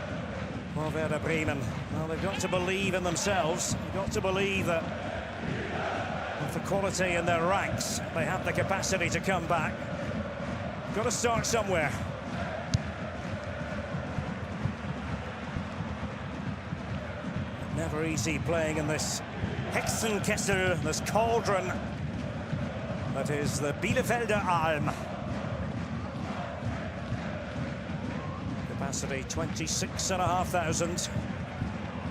Well, Werder Bremen. Well, they've got to believe in themselves. They've got to believe that with the quality in their ranks, they have the capacity to come back. Got to start somewhere. Never easy playing in this Hexenkessel, this cauldron that is the Bielefelder Alm. Capacity 26,500.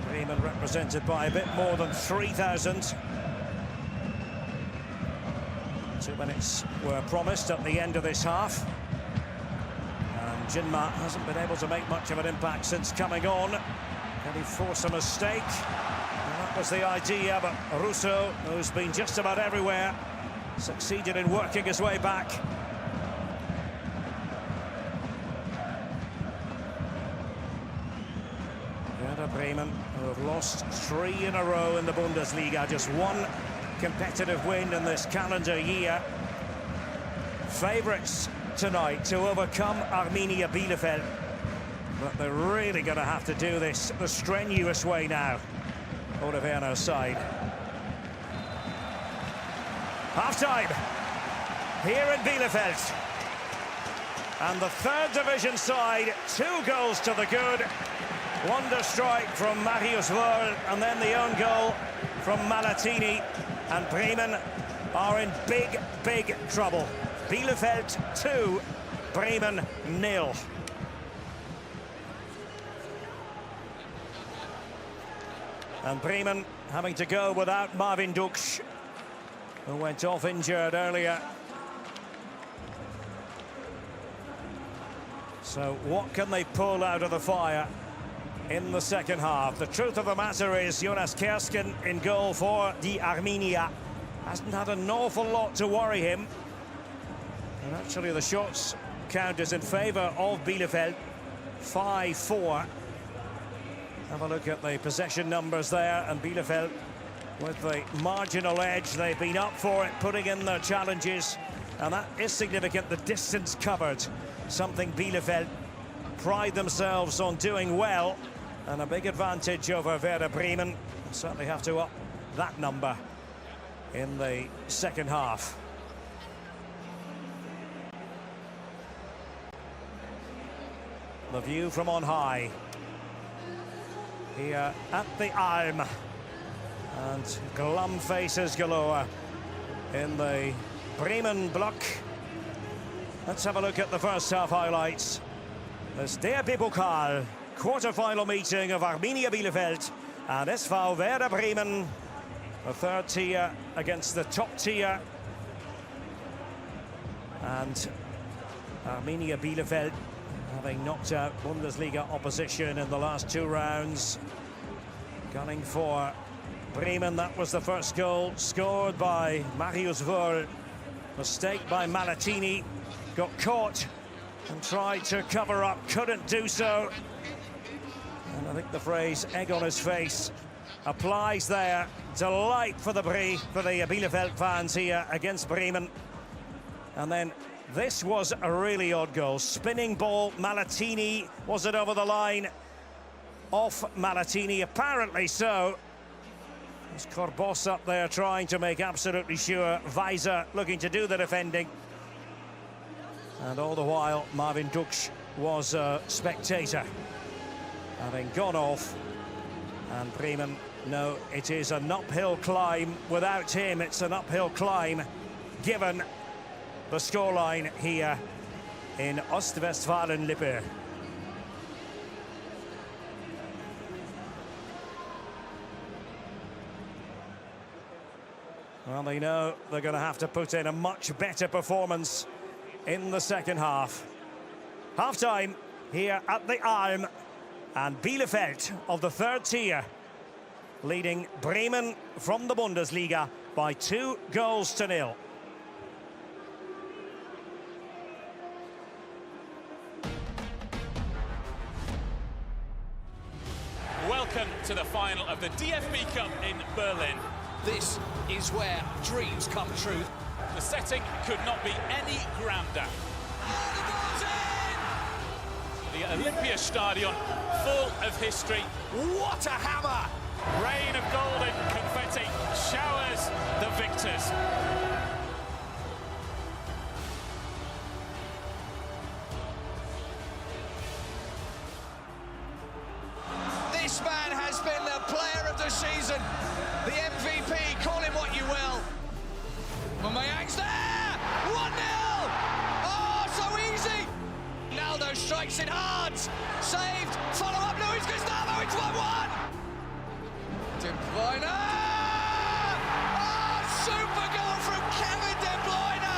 Bremen represented by a bit more than 3,000. 2 minutes were promised at the end of this half. And Jinma hasn't been able to make much of an impact since coming on. Can he force a mistake? Well, that was the idea, but Russo, who's been just about everywhere, succeeded in working his way back. Werder Bremen, who have lost 3 in a row in the Bundesliga, just 1 competitive win in this calendar year. Favourites tonight to overcome Arminia Bielefeld. But they're really going to have to do this the strenuous way now. Ole Werner's side. Half-time here in Bielefeld. And the third division side, 2 goals to the good. Wonder strike from Marius Wörl, and then the own goal from Malatini. And Bremen are in big, big trouble. Bielefeld 2, Bremen 0. And Bremen having to go without Marvin Duksch, who went off injured earlier. So what can they pull out of the fire in the second half? The truth of the matter is Jonas Kersken in goal for the Arminia hasn't had an awful lot to worry him. And actually the shots count is in favour of Bielefeld, 5-4. Have a look at the possession numbers there, and Bielefeld with the marginal edge. They've been up for it, putting in their challenges, and that is significant. The distance covered, something Bielefeld pride themselves on doing well, and a big advantage over Werder Bremen. Certainly have to up that number in the second half. The view from on high here at the Alm, and glum faces galore in the Bremen block. Let's have a look at the first half highlights. This DFB Pokal quarter-final meeting of Arminia Bielefeld and SV Werder Bremen, the third tier against the top tier. And Arminia Bielefeld having knocked out Bundesliga opposition in the last 2 rounds. Gunning for Bremen, that was the first goal, scored by Marius Wörl. Mistake by Malatini, got caught and tried to cover up, couldn't do so. And I think the phrase egg on his face applies there. Delight for the Bielefeld fans here against Bremen. And then this was a really odd goal. Spinning ball, Malatini, was it over the line? Off Malatini, apparently so. There's Corbos up there trying to make absolutely sure. Weiser looking to do the defending. And all the while, Marvin Duksch was a spectator, having gone off. And Bremen, no, it is an uphill climb. Without him, it's an uphill climb, given the scoreline here in Ostwestfalen-Lippe. Well, they know they're going to have to put in a much better performance in the second half. Half-time here at the Alm, and Bielefeld of the third tier leading Bremen from the Bundesliga by 2-0. Welcome to the final of the DFB Cup in Berlin. This is where dreams come true. The setting could not be any grander. The Olympia Stadion, full of history. What a hammer! Rain of golden confetti showers the victors. This man has been the player of the season, the MVP, call him what you will. Mayang's there! 1-0! Oh, so easy! Naldo strikes it hard. Saved. Follow up. Luis Gustavo. It's 1-1. De Bruyne. Oh, super goal from Kevin De Bruyne.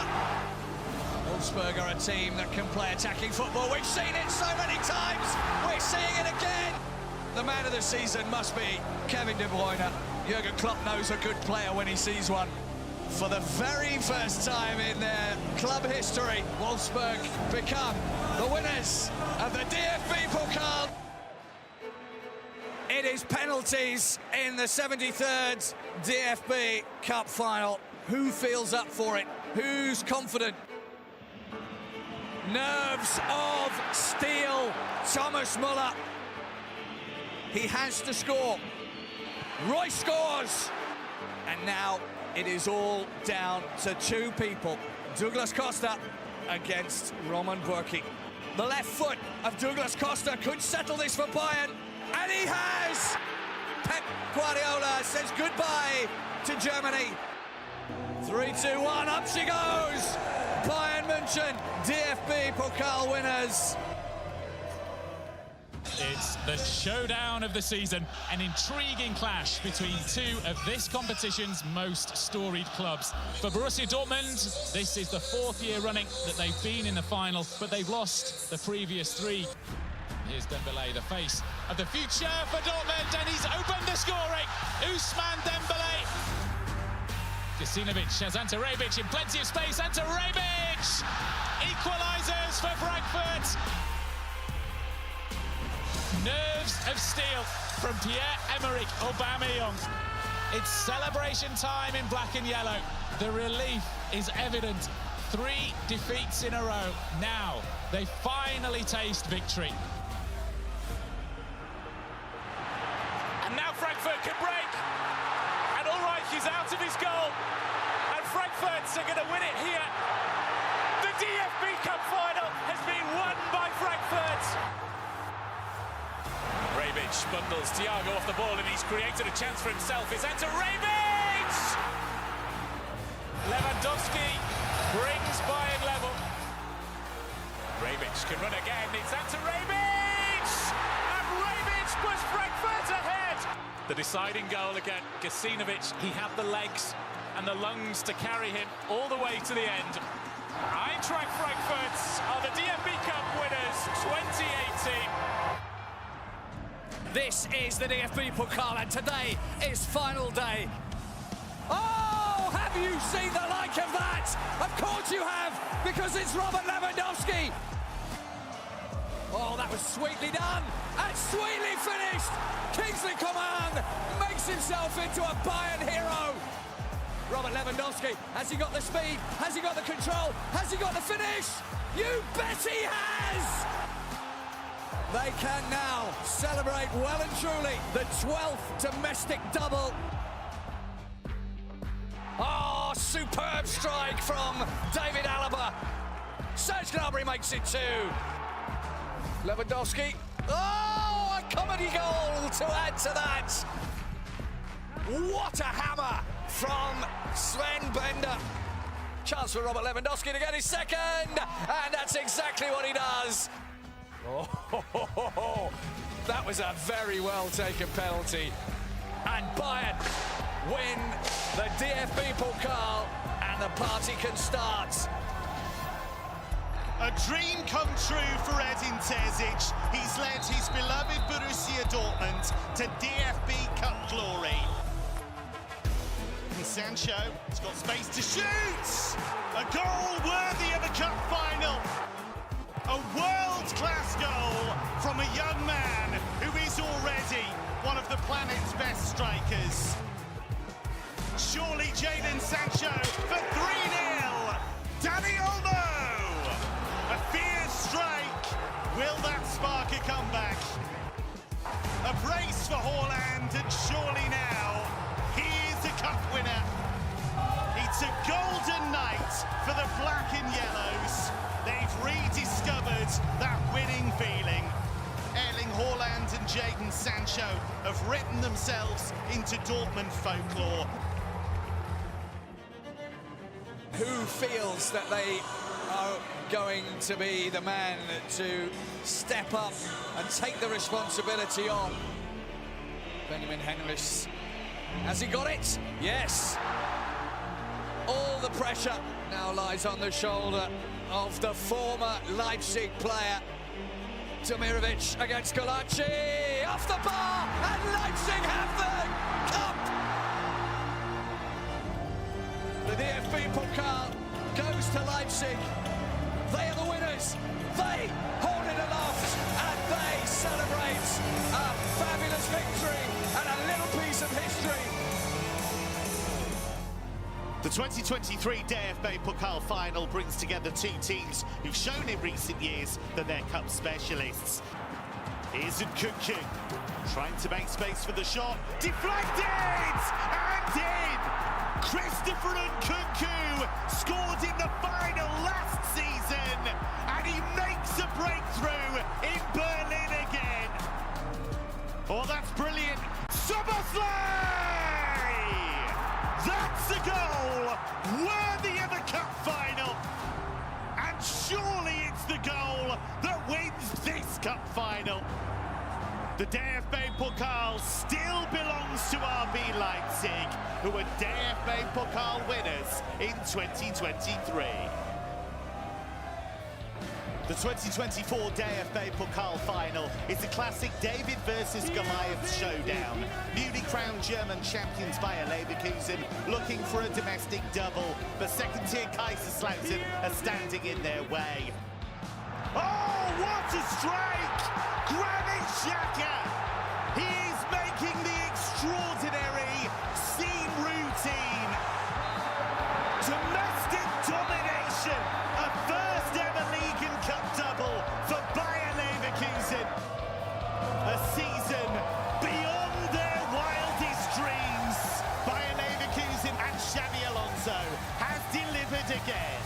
Wolfsburg are a team that can play attacking football. We've seen it so many times. We're seeing it again. The man of the season must be Kevin De Bruyne. Jurgen Klopp knows a good player when he sees one. For the very first time in their club history, Wolfsburg become the winners of the DFB Pokal. It is penalties in the 73rd DFB Cup final. Who feels up for it? Who's confident? Nerves of steel. Thomas Müller. He has to score. Roy scores. And now it is all down to two people. Douglas Costa against Roman Bürki. The left foot of Douglas Costa could settle this for Bayern, and he has! Pep Guardiola says goodbye to Germany. 3-2-1, up she goes! Bayern München, DFB Pokal winners. It's the showdown of the season, an intriguing clash between two of this competition's most storied clubs. For Borussia Dortmund, this is the fourth year running that they've been in the final, but they've lost the previous three. Here's Dembélé, the face of the future for Dortmund, and he's opened the scoring. Ousmane Dembélé. Gacinovic has Ante Rebic in plenty of space. Ante Rebic equalises for Frankfurt. Nerves of steel from Pierre-Emerick Aubameyang. It's celebration time in black and yellow. The relief is evident. 3 defeats in a row. Now they finally taste victory. And now Frankfurt can break. And Ulreich is out of his goal. And Frankfurt are going to win it here. The DFB Cup final has been won by Frankfurt. Rebic bundles Thiago off the ball, and he's created a chance for himself. It's Ante Rebic! Lewandowski brings Bayern level. Rebic can run again. It's Ante Rebic! And Rebic puts Frankfurt ahead! The deciding goal again. Gacinovic, he had the legs and the lungs to carry him all the way to the end. Eintracht Frankfurt are the DFB Cup winners 2018. This is the DFB Pokal, and today is final day. Oh, have you seen the like of that? Of course you have, because it's Robert Lewandowski. Oh, that was sweetly done and sweetly finished. Kingsley Coman makes himself into a Bayern hero. Robert Lewandowski, has he got the speed? Has he got the control? Has he got the finish? You bet he has! They can now celebrate well and truly the 12th domestic double. Oh, superb strike from David Alaba. Serge Gnabry makes it 2. Lewandowski. Oh, a comedy goal to add to that. What a hammer from Sven Bender. Chance for Robert Lewandowski to get his second, and that's exactly what he does. Oh, that was a very well taken penalty. And Bayern win the DFB Pokal, and the party can start. A dream come true for Edin Terzic. He's led his beloved Borussia Dortmund to DFB Cup glory. And Sancho has got space to shoot! A goal worthy of a cup final. A world-class goal from a young man who is already one of the planet's best strikers. Surely Jadon Sancho for 3-0. Dani Olmo. A fierce strike. Will that spark a comeback? A brace for Haaland, and surely now he is a cup winner. It's a golden night for the black and yellows. They've rediscovered that winning feeling. Erling Haaland and Jadon Sancho have written themselves into Dortmund folklore. Who feels that they are going to be the man to step up and take the responsibility on? Benjamin Henrichs, has he got it? Yes. All the pressure now lies on the shoulder of the former Leipzig player. Demirovic against Golaci, off the bar, and Leipzig have the cup! The DFB Pokal goes to Leipzig. They are the winners. They hold it aloft, and they celebrate a fabulous victory and a little piece of history. The 2023 DFB Pokal final brings together two teams who've shown in recent years that they're cup specialists. Here's Nkunku, trying to make space for the shot, deflected and in! Christopher Nkunku scored in the final last season, and he makes a breakthrough in Berlin again. Oh, that's brilliant! Szoboszlai! That's a goal worthy of a cup final, and surely it's the goal that wins this cup final. The DFB Pokal still belongs to RB Leipzig, who are DFB Pokal winners in 2023. The 2024 DFB Pokal final is a classic David versus Goliath showdown. Newly crowned German champions Bayer Leverkusen looking for a domestic double, but second-tier Kaiserslautern are standing in their way. Oh, what a strike! Granit Xhaka! He is making the extraordinary scene routine. Domestic domination, a first-ever League and Cup double for Bayer Leverkusen. A season beyond their wildest dreams. Bayer Leverkusen and Xabi Alonso has delivered again.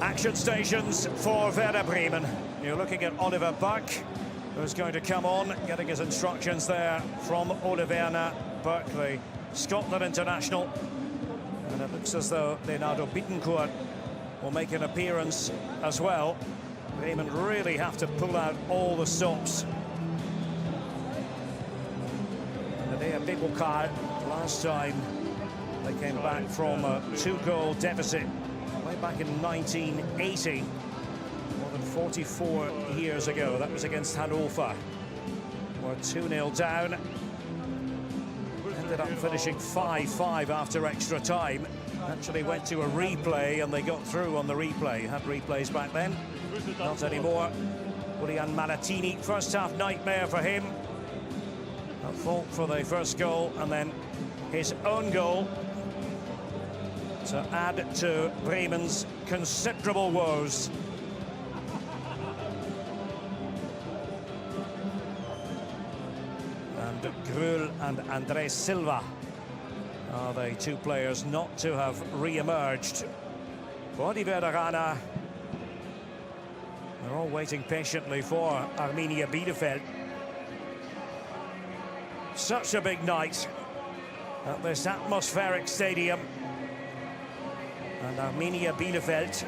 Action stations for Werder Bremen. You're looking at Oliver Buck, who's going to come on, getting his instructions there from Ole Werner Berkeley, Scotland international. And it looks as though Leonardo Bittencourt will make an appearance as well. Bremen really have to pull out all the stops. And the DFB Pokal, last time they came back from a 2-goal deficit way back in 1980, more than 44 years ago. That was against Hannover. We're 2-0 down. Ended up finishing 5-5 after extra time. Actually went to a replay and they got through on the replay. Had replays back then, not anymore. Julian Malatini, first half nightmare for him. At fault for the first goal, and then his own goal to add to Bremen's considerable woes. And Grul and Andres Silva are the two players not to have re-emerged. For the Werder, they're all waiting patiently for Arminia Bielefeld. Such a big night at this atmospheric stadium. And Arminia Bielefeld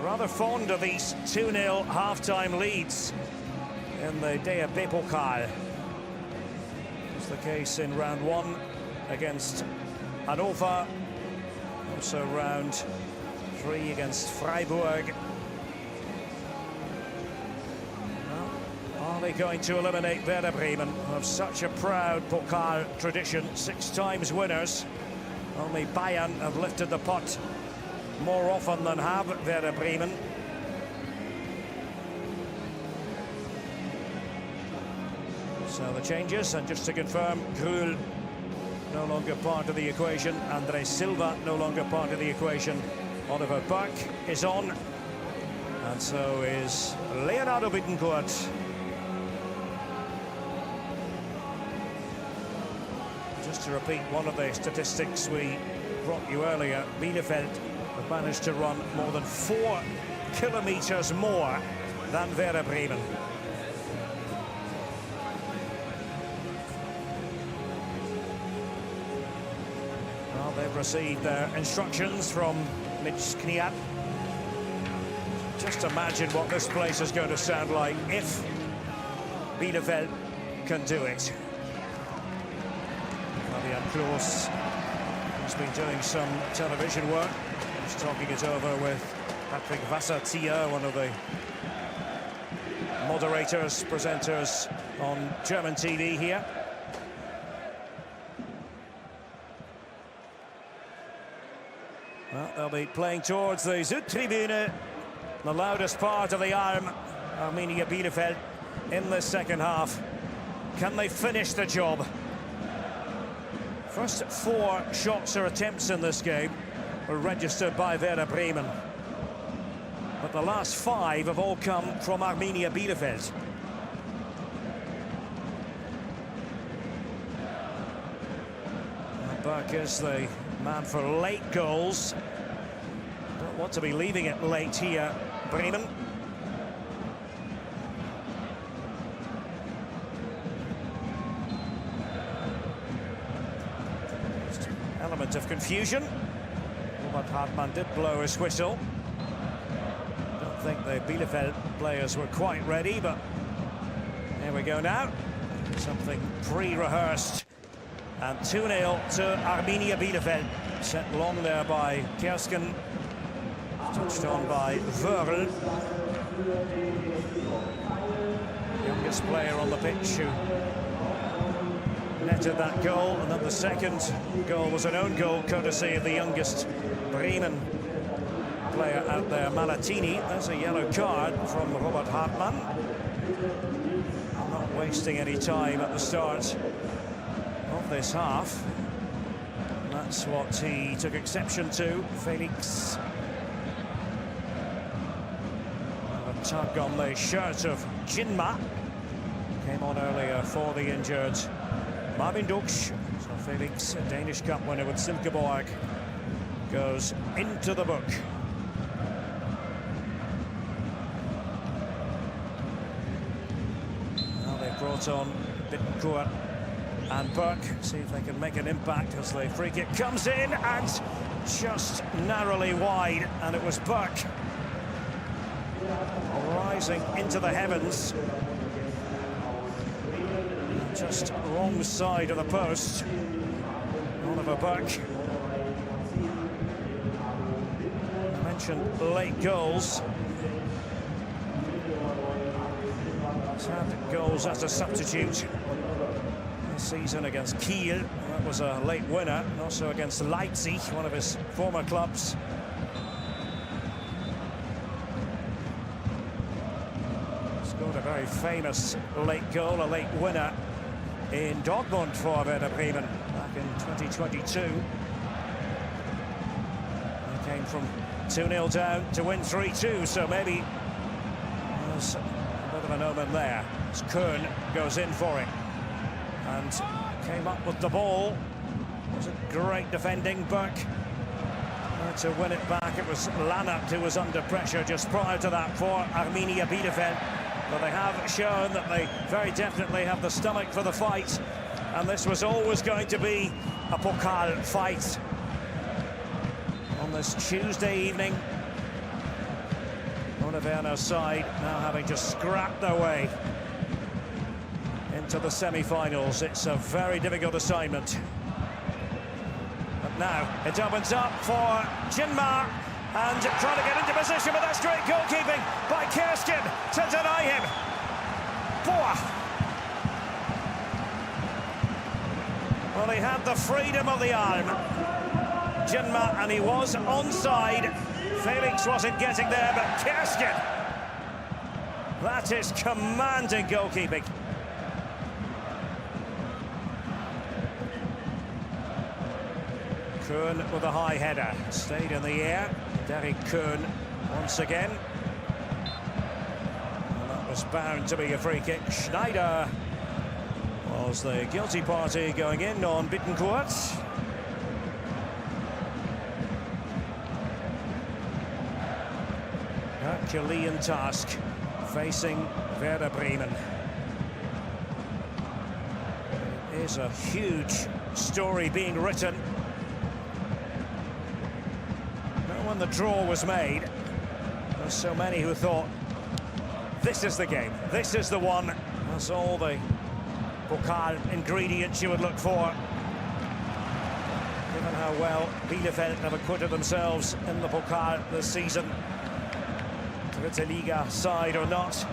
rather fond of these 2-0 half-time leads in the DFB Pokal. It was the case in round 1 against Hannover, also round 3 against Freiburg. Are they going to eliminate Werder Bremen, who have such a proud Pokal tradition, 6 times winners? Only Bayern have lifted the pot more often than have Werder Bremen. So the changes, and just to confirm, Grul no longer part of the equation, Andres Silva no longer part of the equation, Oliver Burke is on, and so is Leonardo Bittencourt. Just to repeat one of the statistics we brought you earlier, Bielefeld have managed to run more than 4 kilometres more than Werder Bremen. Well, they've received their instructions from Mitch Kniat. Just imagine what this place is going to sound like if Bielefeld can do it. Close. He's been doing some television work. He's talking it over with Patrick Wasserzieher, one of the moderators, presenters on German TV here. Well, they'll be playing towards the Südtribüne, the loudest part of the arm, Arminia Bielefeld, in the second half. Can they finish the job? First 4 shots or attempts in this game were registered by Werder Bremen. But the last 5 have all come from Arminia Bielefeld. Burke is the man for late goals. Don't want to be leaving it late here, Bremen. Element of confusion. Robert Hartmann did blow his whistle. Don't think the Bielefeld players were quite ready, but here we go now. Something pre-rehearsed. And 2-0 to Arminia Bielefeld. Set long there by Kersken. Touched on by Wörl. Youngest player on the pitch who netted that goal, and then the second goal was an own goal courtesy of the youngest Bremen player out there, Malatini. There's a yellow card from Robert Hartmann. Not wasting any time at the start of this half. And that's what he took exception to, Felix. A tug on the shirt of Jinma. Came on earlier for the injured Marvin Duksch. So Felix, a Danish Cup winner with Silkeborg, goes into the book. Now they've brought on Bittencourt and Burke. See if they can make an impact as the free kick comes in, and just narrowly wide. And it was Burke rising into the heavens. Just wrong side of the post. Oliver Burke. I mentioned late goals. He's had goals as a substitute this season against Kiel. That was a late winner. And also against Leipzig, one of his former clubs. Scored a very famous late goal, a late winner in Dortmund for Werder Bremen back in 2022. came from 2-0 down to win 3-2, so maybe there's a bit of an omen there. As Kern goes in for it and came up with the ball. It was a great defending. Burke to win it back. It was Lannert who was under pressure just prior to that for Arminia Bielefeld. But they have shown that they very definitely have the stomach for the fight, and this was always going to be a Pokal fight on this Tuesday evening. Werder's side now having to scrap their way into the semi-finals. It's a very difficult assignment. But now it opens up for Jinma, and trying to get into position, but that's great goalkeeping by Kerskin to deny him. Well, he had the freedom of the arm, Jinma, and he was onside. Felix wasn't getting there, but Kerskin. That is commanding goalkeeping. Kern with a high header. Stayed in the air. Derek Kern once again. And that was bound to be a free kick. Schneider was the guilty party going in on Bittencourt. Herculean task facing Werder Bremen. It is a huge story being written. When the draw was made, there were so many who thought, this is the game, this is the one. That's all the Pokal ingredients you would look for. Given how well Bielefeld have acquitted themselves in the Pokal this season. Dritte Liga side or not.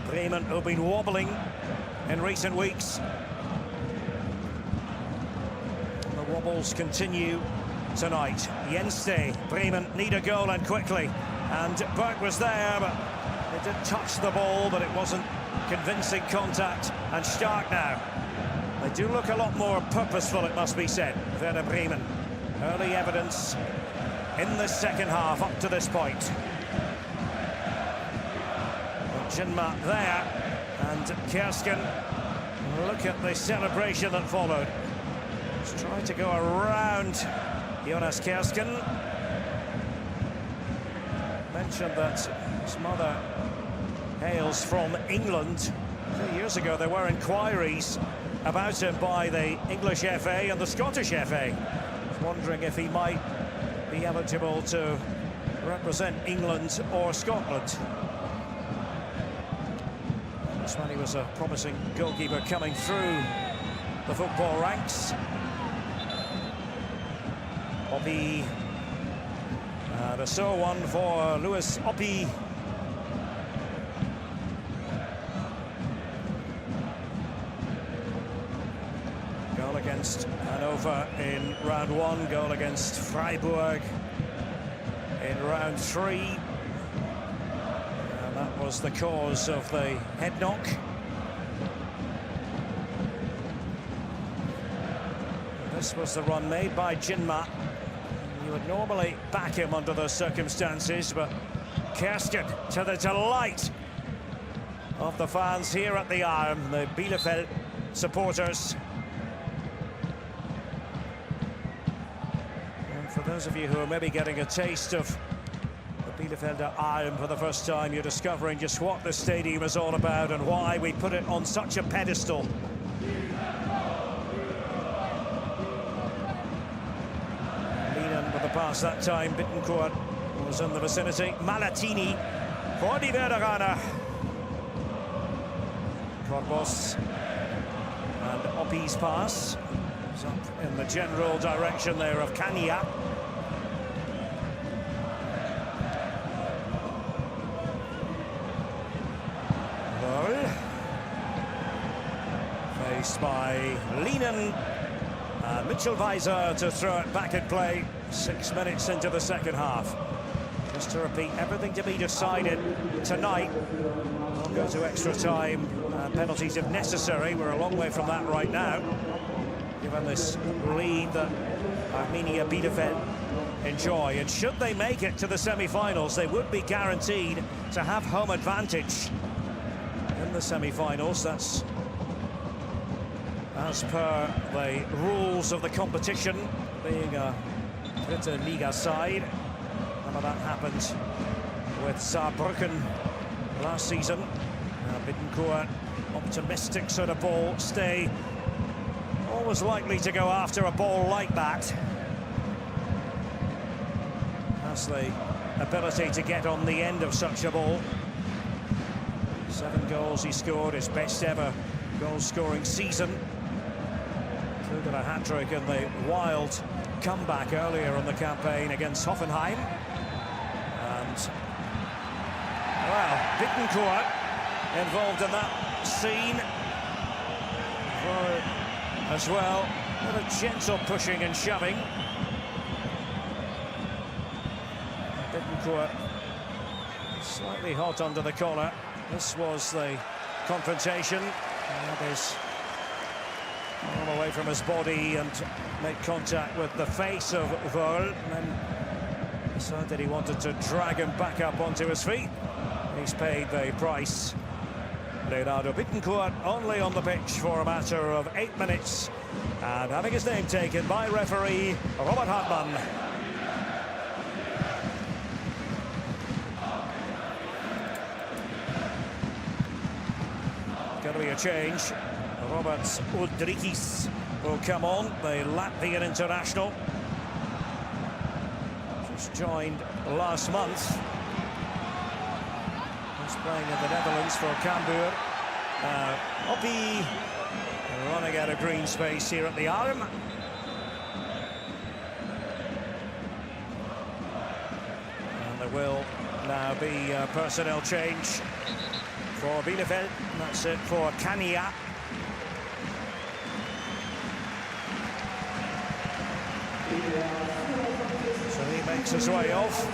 Bremen have been wobbling in recent weeks. And the wobbles continue tonight. Jenste, Bremen need a goal, and quickly. And Burke was there, but it did touch the ball, but it wasn't convincing contact. And Stark now. They do look a lot more purposeful, it must be said, Werder Bremen. Early evidence in the second half up to this point. Jinma there, and Kerskin. Look at the celebration that followed. He's trying to go around Jonas Kerskin. Mentioned that his mother hails from England. 2 years ago there were inquiries about him by the English FA and the Scottish FA. Wondering if he might be eligible to represent England or Scotland. This one, he was a promising goalkeeper coming through the football ranks. Oppi, the so one for Lewis Oppi. Goal against Hanover in round 1, goal against Freiburg in round 3. And that was the cause of the head knock. This was the run made by Jinma. You would normally back him under those circumstances, but Kerskin, to the delight of the fans here at the Arm, the Bielefeld supporters. And for those of you who are maybe getting a taste of the Bielefelder Arm for the first time, you're discovering just what the stadium is all about and why we put it on such a pedestal. Pass that time, Bittencourt was in the vicinity. Malatini for the Werderaner. Korbos and Oppi's pass is up in the general direction there of Kania. Faced by Lienen. Mitchell Weiser to throw it back in play 6 minutes into the second half. Just to repeat, everything to be decided tonight. We'll go to extra time, penalties if necessary. We're a long way from that right now, given this lead that Arminia Bielefeld enjoy. And should they make it to the semi-finals, they would be guaranteed to have home advantage in the semi-finals. That's as per the rules of the competition, being a Dritte Liga side. None of that happened with Saarbrücken last season. Bittencourt, optimistic sort of ball, stay always likely to go after a ball like that. Has the ability to get on the end of such a ball. 7 goals he scored, his best ever goal-scoring season. Included a hat-trick in the wild comeback earlier in the campaign against Hoffenheim. And, well, Bittencourt involved in that scene as well. What a gentle pushing and shoving. Bittencourt slightly hot under the collar. This was the confrontation. That is all away from his body and made contact with the face of Werder, and then decided he wanted to drag him back up onto his feet. He's paid the price. Leonardo Bittencourt only on the pitch for a matter of 8 minutes and having his name taken by referee Robert Hartmann. Going to be a change. Robert Uldrikis will come on, the Latvian international. Just joined last month. He's playing in the Netherlands for Cambuur. Oppi running out of green space here at the arm. And there will now be a personnel change for Bielefeld. That's it for Kania. So he makes his way off.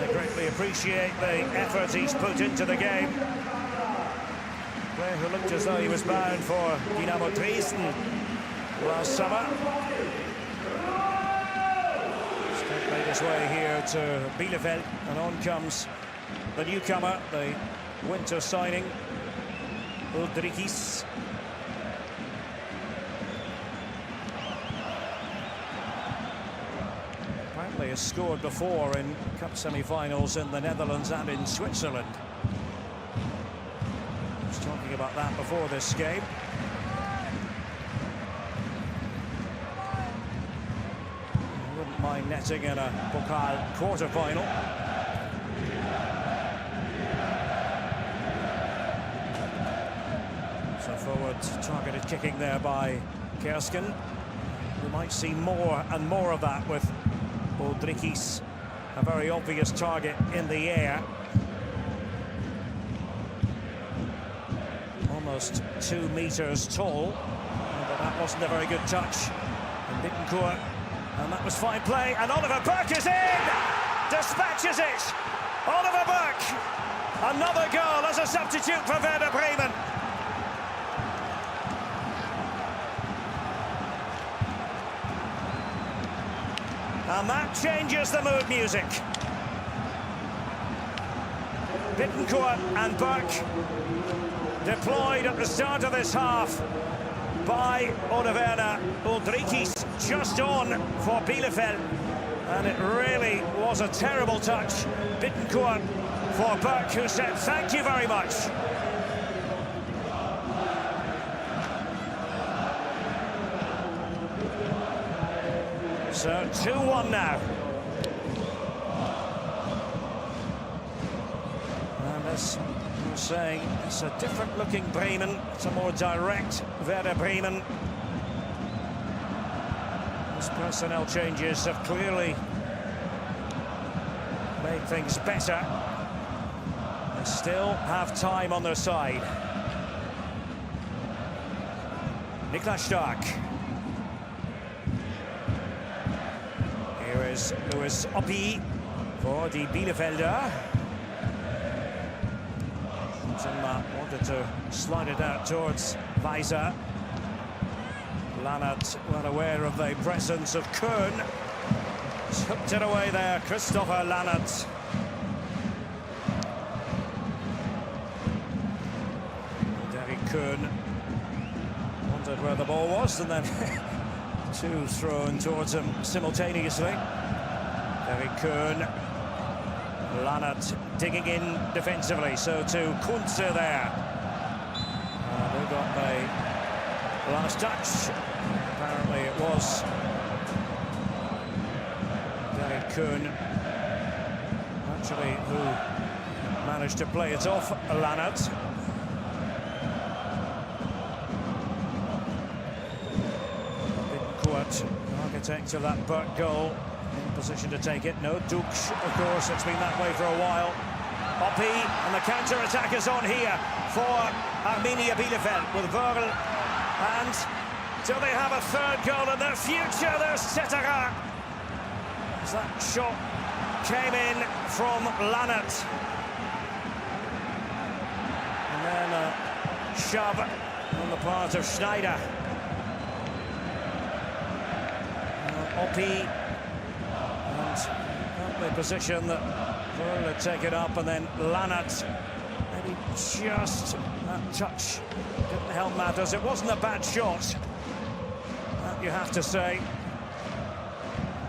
I greatly appreciate the effort he's put into the game. Player who looked as though he was bound for Dynamo Dresden last summer. Still made his way here to Bielefeld, and on comes the newcomer, the winter signing, Uldrikis. Apparently has scored before in cup semi-finals in the Netherlands and in Switzerland. I was talking about that before this game. I wouldn't mind netting in a Pokal quarter-final. So forward targeted kicking there by Kersken. We might see more and more of that with Uldrikis, a very obvious target in the air. Almost 2 meters tall, but that wasn't a very good touch. And Bittencourt, and that was fine play, and Oliver Burke is in! Dispatches it! Oliver Burke! Another goal as a substitute for Werder Bremen. And that changes the mood music. Bittencourt and Burke deployed at the start of this half by Ole Werner. Uldrikis just on for Bielefeld. And it really was a terrible touch. Bittencourt for Burke, who said thank you very much. So 2-1 now. And as I was saying, it's a different looking Bremen. It's a more direct Werder Bremen. Those personnel changes have clearly made things better. They still have time on their side. Niklas Stark. Here is Louis Oppi for the Bielefelder. Zimmer wanted to slide it out towards Weiser. Lannert, well aware of the presence of Kuhn. Hooked it away there, Christopher Lannert. Derek Kuhn wondered where the ball was, and then two thrown towards him simultaneously. Derek Kuhn. Lannert digging in defensively, so to Kunze there. Who got the last touch? Apparently it was Derek Kuhn, actually, who managed to play it off Lannert. Bittencourt, architect of that Burke goal, in position to take it. No, Dukes, of course, it's been that way for a while. Oppi, and the counter-attack is on here for Arminia Bielefeld with Werder. And do they have a third goal in their future? There's Cetera. As that shot came in from Lannert. And then a shove on the part of Schneider. Oppi. And the position that Werder had taken up, and then Lannert. Maybe just that touch didn't help matters. It wasn't a bad shot, that you have to say.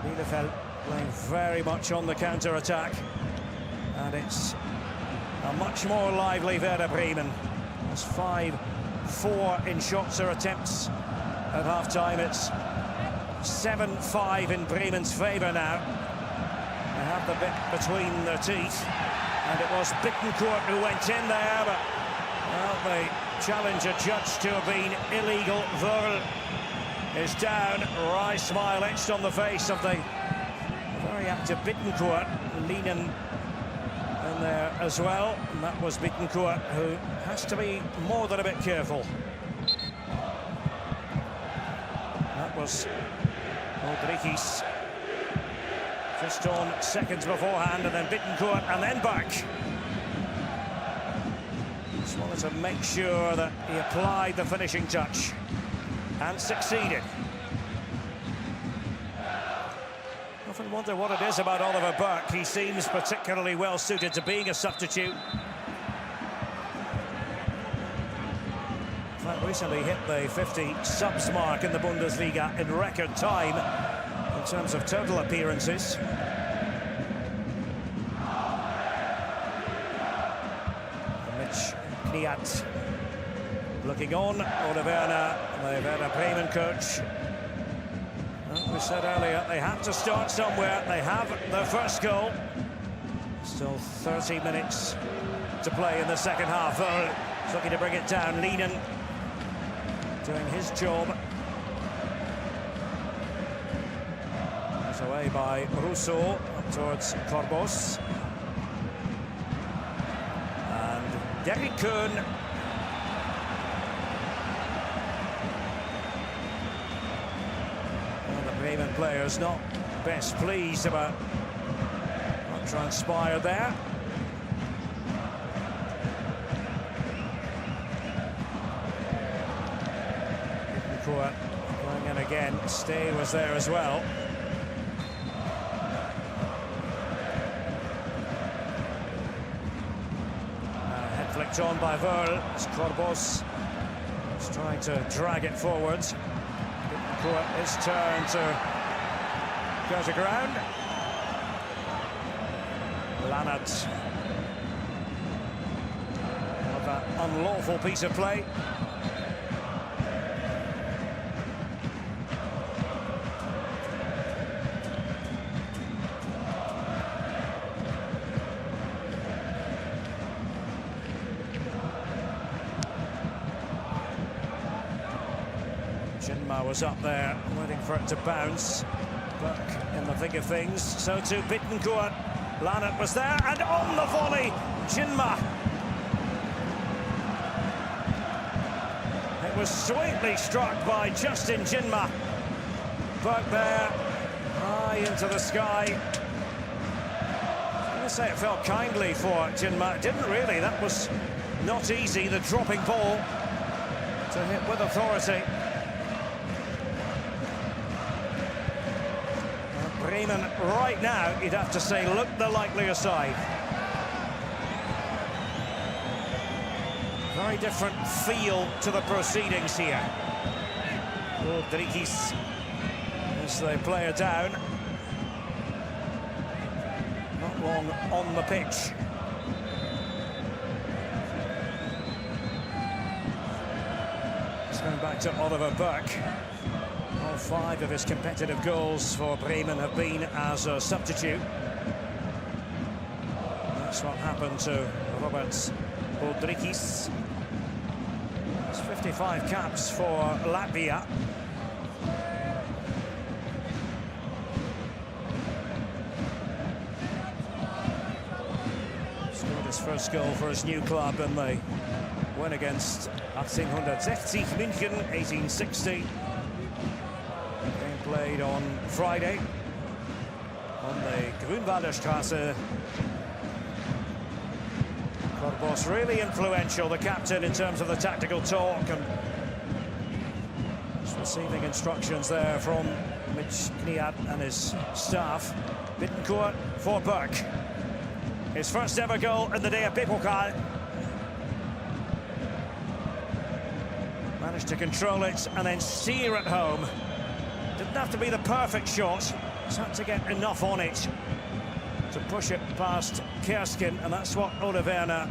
Bielefeld playing very much on the counter-attack, and it's a much more lively Werder Bremen. It's 5-4 in shots or attempts at half-time. It's 7-5 in Bremen's favour now. They have the bit between their teeth, and it was Bittencourt who went in there, but well, the challenge adjudged to have been illegal. Werder is down. Wry smile etched on the face of the very active Bittencourt. Leaning in there as well, and that was Bittencourt, who has to be more than a bit careful. That was Rodriguez just on seconds beforehand, and then Bittencourt, and then back. Just wanted to make sure that he applied the finishing touch, and succeeded. Often wonder what it is about Oliver Burke. He seems particularly well suited to being a substitute. In fact, recently hit the 50 subs mark in the Bundesliga in record time in terms of total appearances. Mitch Kniat looking on. Ole Werner, the Werder Bremen coach. Well, we said earlier, they had to start somewhere. They have their first goal. Still 30 minutes to play in the second half. He's looking to bring it down. Leanen doing his job. It's away by Rousseau up towards Corbos. And Derek Kuhn. Well, the Bremen players not best pleased about what transpired there. Going in again. Stay was there as well. Head flicked on by Werder. Corbos is trying to drag it forward. His turn to go to ground. Lannert. That unlawful piece of play. Jinma was up there, waiting for it to bounce. Buck in the thick of things. So too Bittencourt. Lannert was there, and on the volley, Jinma. It was sweetly struck by Justin Jinma. Buck there, high into the sky. I'm going to say it fell kindly for Jinma. It didn't really. That was not easy, the dropping ball to hit with authority. Bremen, right now, you'd have to say, look the likelier side. Very different feel to the proceedings here. Rodriguez, as they play it down. Not long on the pitch. It's going back to Oliver Burke. All 5 of his competitive goals for Bremen have been as a substitute. That's what happened to Robert Rodriguez. It's 55 caps for Latvia. Scored his first goal for his new club in the win against 1860 München, 1860. Game played on Friday on the Grünwalder Straße. Boss really influential, the captain, in terms of the tactical talk, and just receiving instructions there from Mitch Kniat and his staff. Bittencourt for Burke. His first ever goal in the DFB Pokal. Managed to control it and then steer it home. Didn't have to be the perfect shot, just had to get enough on it to push it past Kerskin, and that's what Ole Werner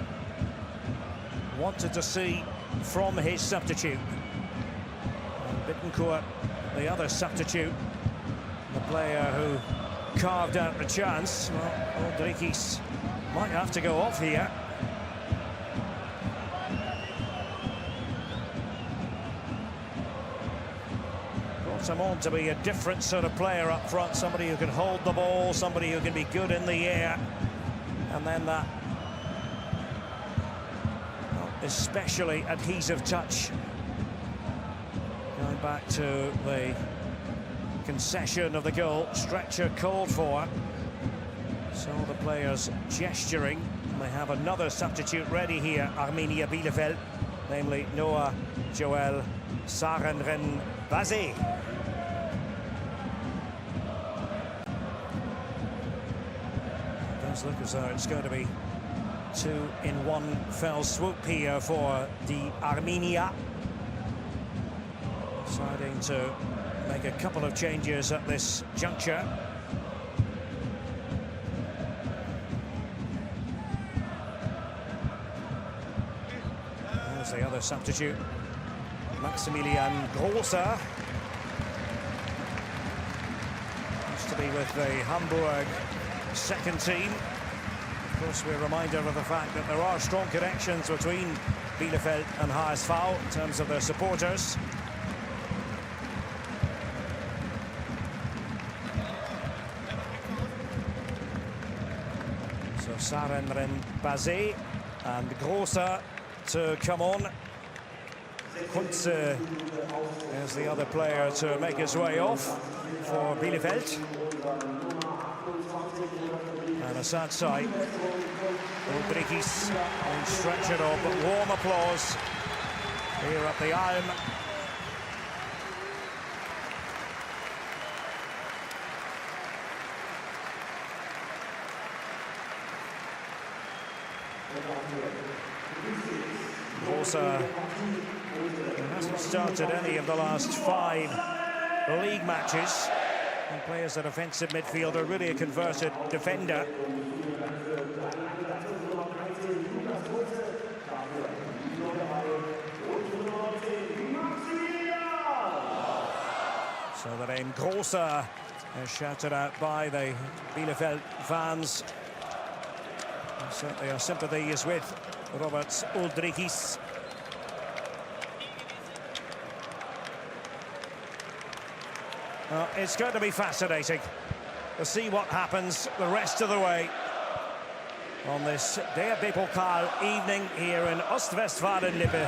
wanted to see from his substitute. And Bittencourt, the other substitute, the player who carved out the chance. Well, Rodriguez might have to go off here. Brought him on to be a different sort of player up front, somebody who can hold the ball, somebody who can be good in the air, and then that especially adhesive touch. Going back to the concession of the goal, stretcher called for. So the players gesturing. They have another substitute ready here, Arminia Bielefeld, namely Noah Joel Sarenren-Bazé. It does look as though it's going to be 2 in 1 fell swoop here for the Arminia. Deciding to make a couple of changes at this juncture. There's the other substitute, Maximilian Grosser. Used to be with the Hamburg second team. Of course, we're reminded of the fact that there are strong connections between Bielefeld and HSV in terms of their supporters. So Sarenren-Bazé and Grosser to come on. Kunze is the other player to make his way off for Bielefeld. And a sad sight. Rodriguez being stretchered off, but warm applause here at the Alm. Grosser hasn't started any of the last 5 league matches. And plays a defensive midfielder, really a converted defender. So the name Grosser is shouted out by the Bielefeld fans. And certainly our sympathy is with Robert Rodriguez. Well, it's going to be fascinating to see what happens the rest of the way on this DFB Pokal evening here in Ostwestfalen-Lippe.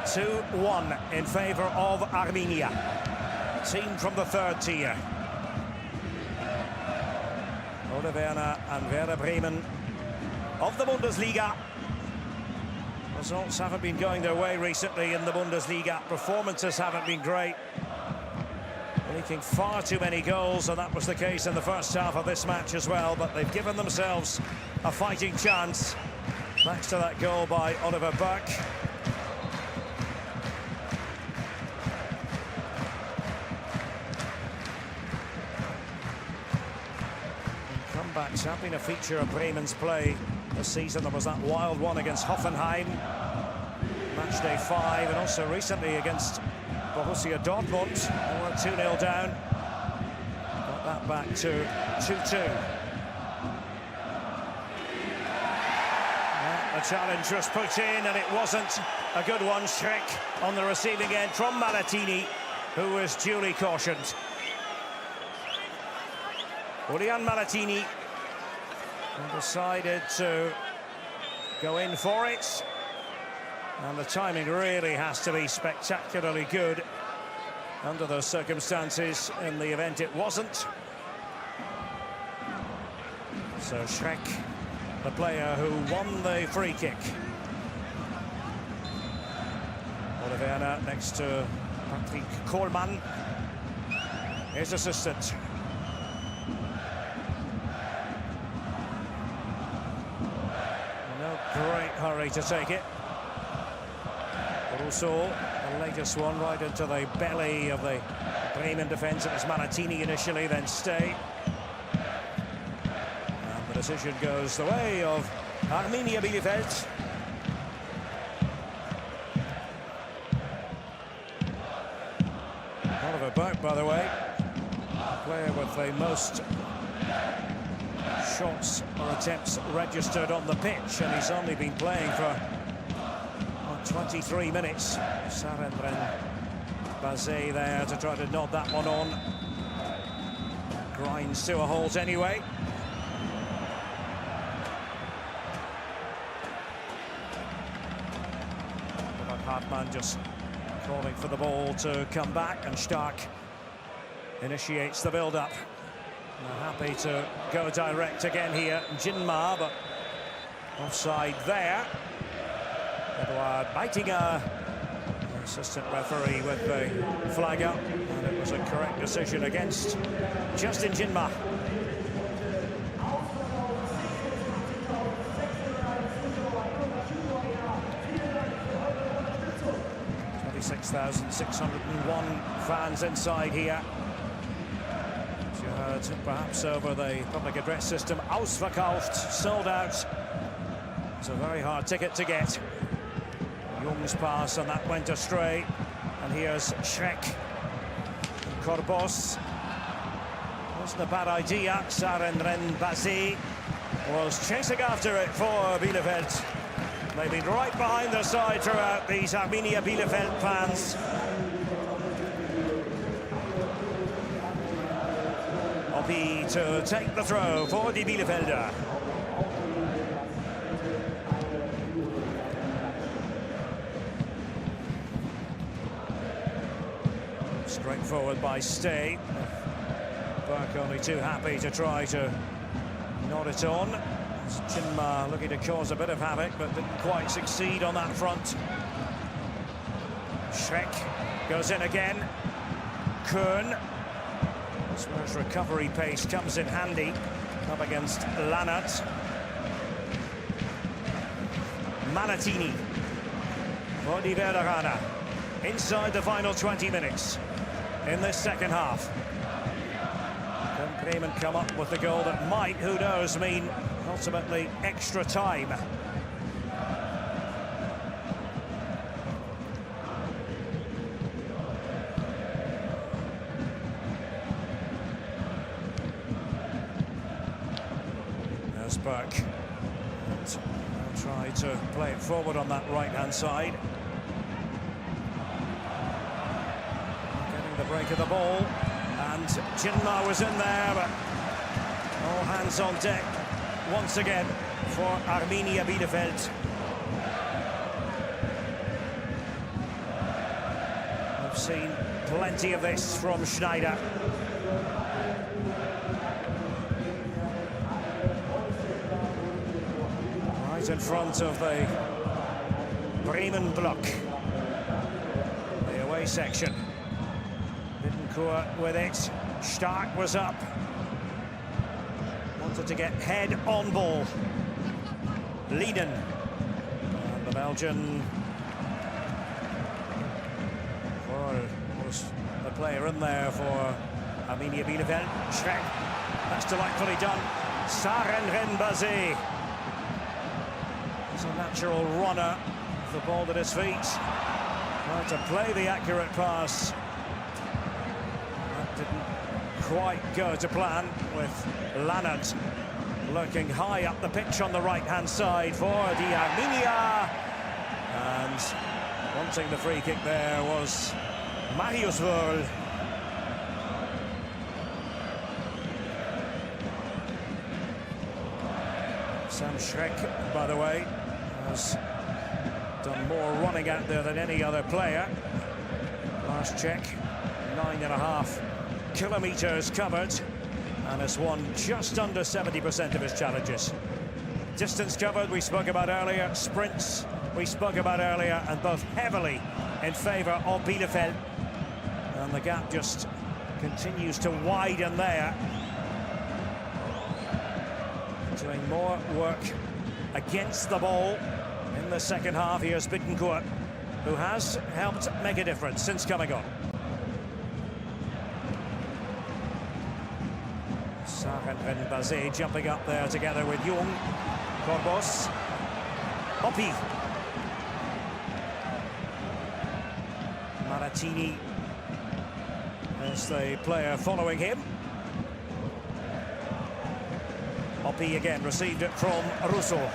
2-1 in favour of Arminia, team from the 3rd tier. Ole Werner and Werder Bremen of the Bundesliga. Results haven't been going their way recently in the Bundesliga. Performances haven't been great. leaking far too many goals, and that was the case in the first half of this match as well, but they've given themselves a fighting chance thanks to that goal by Oliver Burke. Comebacks have been a feature of Bremen's play this season. There was that wild one against Hoffenheim, match day 5, and also recently against Borussia Dortmund. They were 2-0 down. Got that back to 2-2. The challenge was put in, and it wasn't a good one. Schreck on the receiving end from Malatini, who was duly cautioned. Julian Malatini decided to go in for it. And the timing really has to be spectacularly good under those circumstances. In the event it wasn't. So Schreck, the player who won the free kick. Oliveira next to Patrick Kohlmann, his assistant. No great hurry to take it. Also, the latest one right into the belly of the Bremen defence. It was Malatini initially, then Stay. And the decision goes the way of Arminia Bielefeld. Oliver Burke, by the way, player with the most shots or attempts registered on the pitch, and he's only been playing for 23 minutes. Sarendren Bazet there to try to nod that one on. Grinds to a halt anyway. But Hartmann just calling for the ball to come back, and Stark initiates the build-up. Happy to go direct again here. Jinma, but offside there. Eduard Beitinger, assistant referee with the flag up, and it was a correct decision against Justin Jinma. $26,601 fans inside here. As you heard, perhaps over the public address system, ausverkauft, sold out. It's a very hard ticket to get. Young's pass, and that went astray. And here's Schreck. Korbos. Wasn't a bad idea. Sarendren Bazet was chasing after it for Bielefeld. They've been right behind their side throughout, these Arminia Bielefeld fans. Opie to take the throw for the Bielefelder. Straightforward by Stay. Burke only too happy to try to nod it on. Jinma looking to cause a bit of havoc, but didn't quite succeed on that front. Schreck goes in again. Kuhn. That's where his recovery pace comes in handy. Up against Lannert. Malatini. For the Werder. Inside the final 20 minutes in this second half. Can Bremen come up with the goal that might, who knows, mean ultimately extra time? There's Burke. I'll try to play it forward on that right-hand side. Getting the break of the ball, and Jinma was in there, but all hands on deck once again for Arminia Bielefeld. I've seen plenty of this from Schneider. Right in front of the Bremen block. The away section. Didn't Bittencourt with it. Stark was up. Wanted to get head on ball. Lieden. And the Belgian. Was a player in there for Arminia Bielefeld. Schreck. That's delightfully done. Saren Bazé. He's a natural runner. The ball at his feet. Tried to play the accurate pass. That didn't quite go to plan, with Lannert lurking high up the pitch on the right-hand side for the Arminia. And wanting the free kick there was Marius Wörl. Sam Schreck, by the way, has done more running out there than any other player. Last check, 9.5 kilometres covered, and has won just under 70% of his challenges. Distance covered, we spoke about earlier. Sprints, we spoke about earlier, and both heavily in favour of Bielefeld. And the gap just continues to widen there. Doing more work against the ball in the second half. Here's Bittencourt, who has helped make a difference since coming on. Saren Bazé jumping up there together with Jung. Corbos. Oppi. Maratini as the player following him. Oppi again received it from Russo.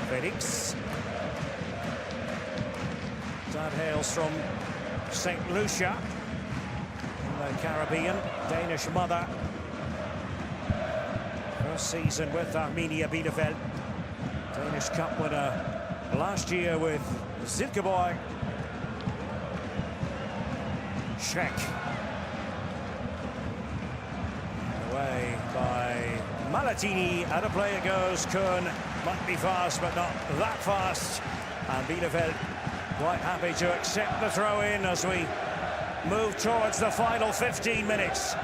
Felix. That hails from St. Lucia in the Caribbean. Danish mother. First season with Arminia Bielefeld. Danish Cup winner last year with Silkeborg. Schreck. Away by Malatini. Out of play it goes. Kuhn might be fast, but not that fast. And Bielefeld quite happy to accept the throw-in as we move towards the final 15 minutes.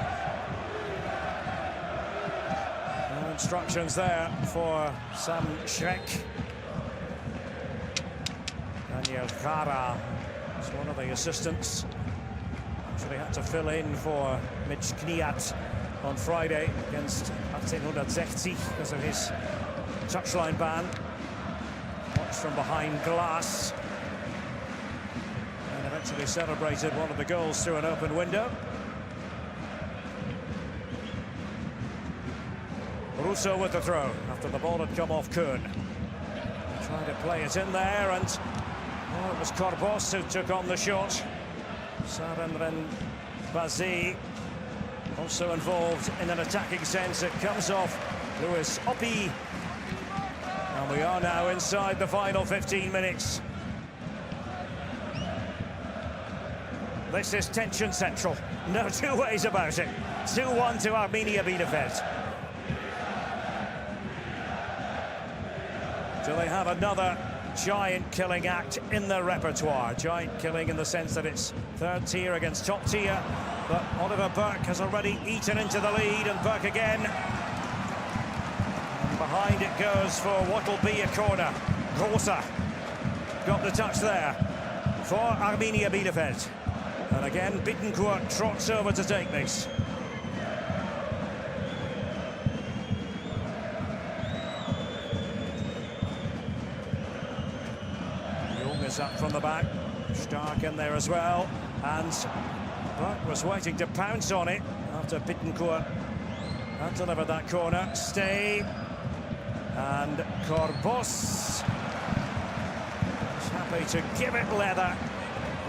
No instructions there for Sam Schreck. Daniel Kara is one of the assistants. Actually had to fill in for Mitch Kniat on Friday against 1860 because of his touchline ban. Watched from behind glass. And eventually celebrated one of the goals through an open window. Russo with the throw after the ball had come off Kuhn. Trying to play it in there, and it was Corbos who took on the shot. Saren Bazé also involved in an attacking sense. It comes off Louis Oppi. And we are now inside the final 15 minutes. This is tension central. No two ways about it. 2-1 to Arminia Bielefeld. Do they have another giant killing act in their repertoire? Giant killing in the sense that it's third tier against top tier. But Oliver Burke has already eaten into the lead, and Burke again. And behind it goes for what will be a corner. Rosa got the touch there for Arminia Bielefeld. And again, Bittencourt trots over to take this. Jung is up from the back. Stark in there as well. And Burke was waiting to pounce on it after Bittencourt had delivered that corner. Stay. And Corbos is happy to give it leather.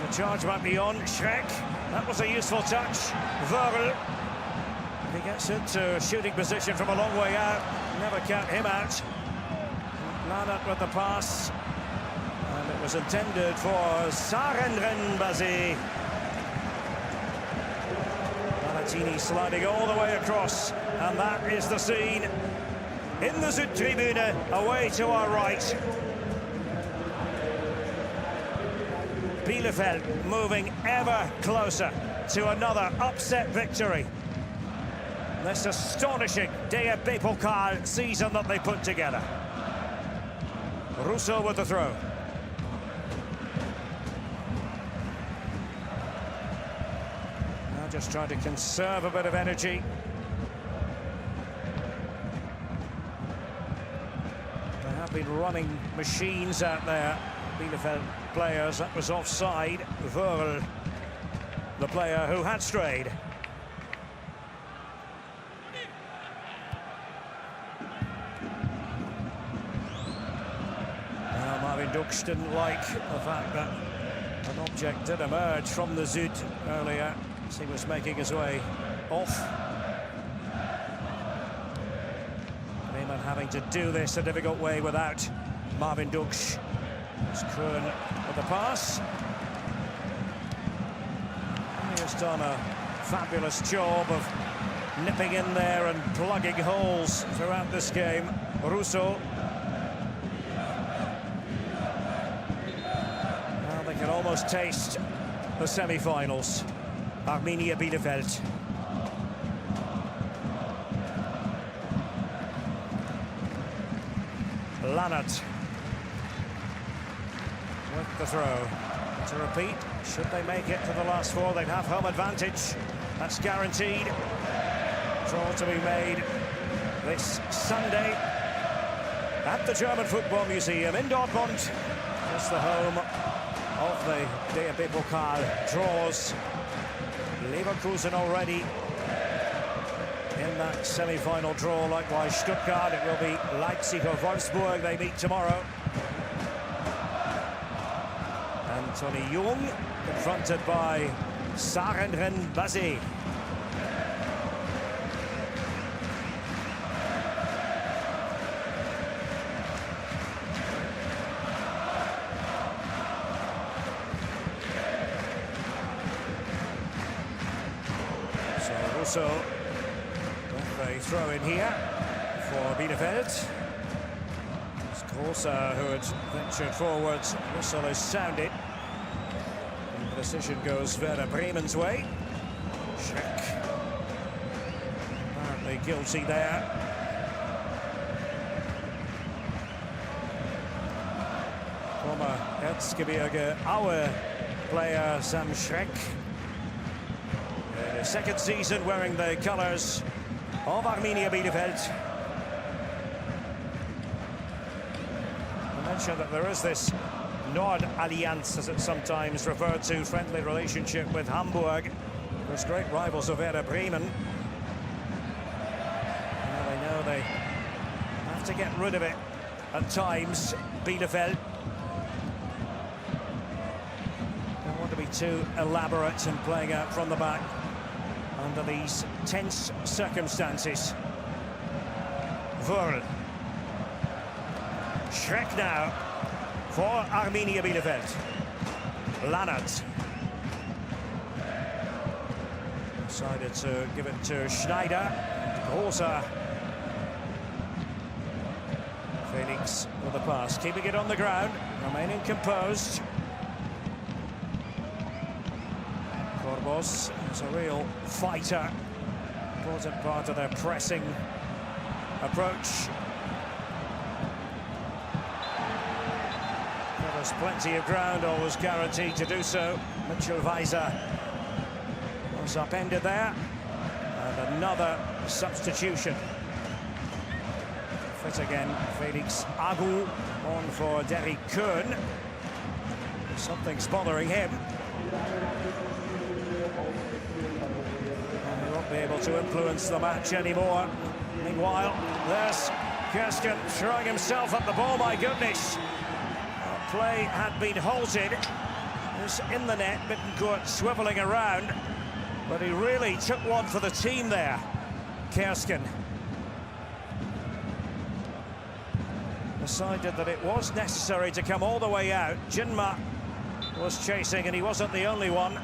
The charge might be on. Schreck. That was a useful touch. Wörl. He gets into shooting position from a long way out. Never count him out. Lannert with the pass. And it was intended for Saren Bazé. Malatini sliding all the way across. And that is the scene in the Südtribüne, away to our right. Bielefeld moving ever closer to another upset victory. This astonishing DFB Pokal season that they put together. Russo with the throw. Now just trying to conserve a bit of energy. They have been running machines out there, Bielefeld players. That was offside. Werder, the player who had strayed. Dux didn't like the fact that an object did emerge from the Zuid earlier as he was making his way off. Bremen having to do this a difficult way without Marvin Dux. It's Kuhn with the pass. He has done a fabulous job of nipping in there and plugging holes throughout this game. Russo. They can almost taste the semi-finals. Arminia Bielefeld. Lannert with the throw. To repeat, should they make it to the last four, they'd have home advantage. That's guaranteed. Draw to be made this Sunday at the German Football Museum in Dortmund. Just the home of the DFB Pokal draws. Leverkusen already in that semi-final draw, likewise Stuttgart. It will be Leipzig or Wolfsburg they meet tomorrow. Anthony Jung confronted by Sarendren Basé. So, with a throw in here for Bielefeld. It's Großer who had ventured forwards. Whistle is sounded. And the decision goes Werder Bremen's way. Schreck. Apparently guilty there. Former Erzgebirge Aue player Sam Schreck. Second season wearing the colours of Arminia Bielefeld. I mentioned that there is this Nord-Allianz, as it's sometimes referred to, friendly relationship with Hamburg. There's great rivals of Werder Bremen. Well, they know they have to get rid of it at times, Bielefeld. Don't want to be too elaborate and playing out from the back under these tense circumstances. Werder. Schreck now for Arminia Bielefeld. Lannert. Decided to give it to Schneider. Großer. Felix with the pass, keeping it on the ground, remaining composed. Corbos is a real fighter, important part of their pressing approach. Covers plenty of ground, always guaranteed to do so. Mitchell Weiser was upended there, and another substitution. Fit again, Felix Agu on for Derek Kuhn. Something's bothering him. And he won't be able to influence the match anymore. Meanwhile, there's Kersken throwing himself at the ball, my goodness. Play had been halted. It was in the net, Bittencourt swivelling around, but he really took one for the team there, Kersken. Decided that it was necessary to come all the way out. Jinma was chasing, and he wasn't the only one.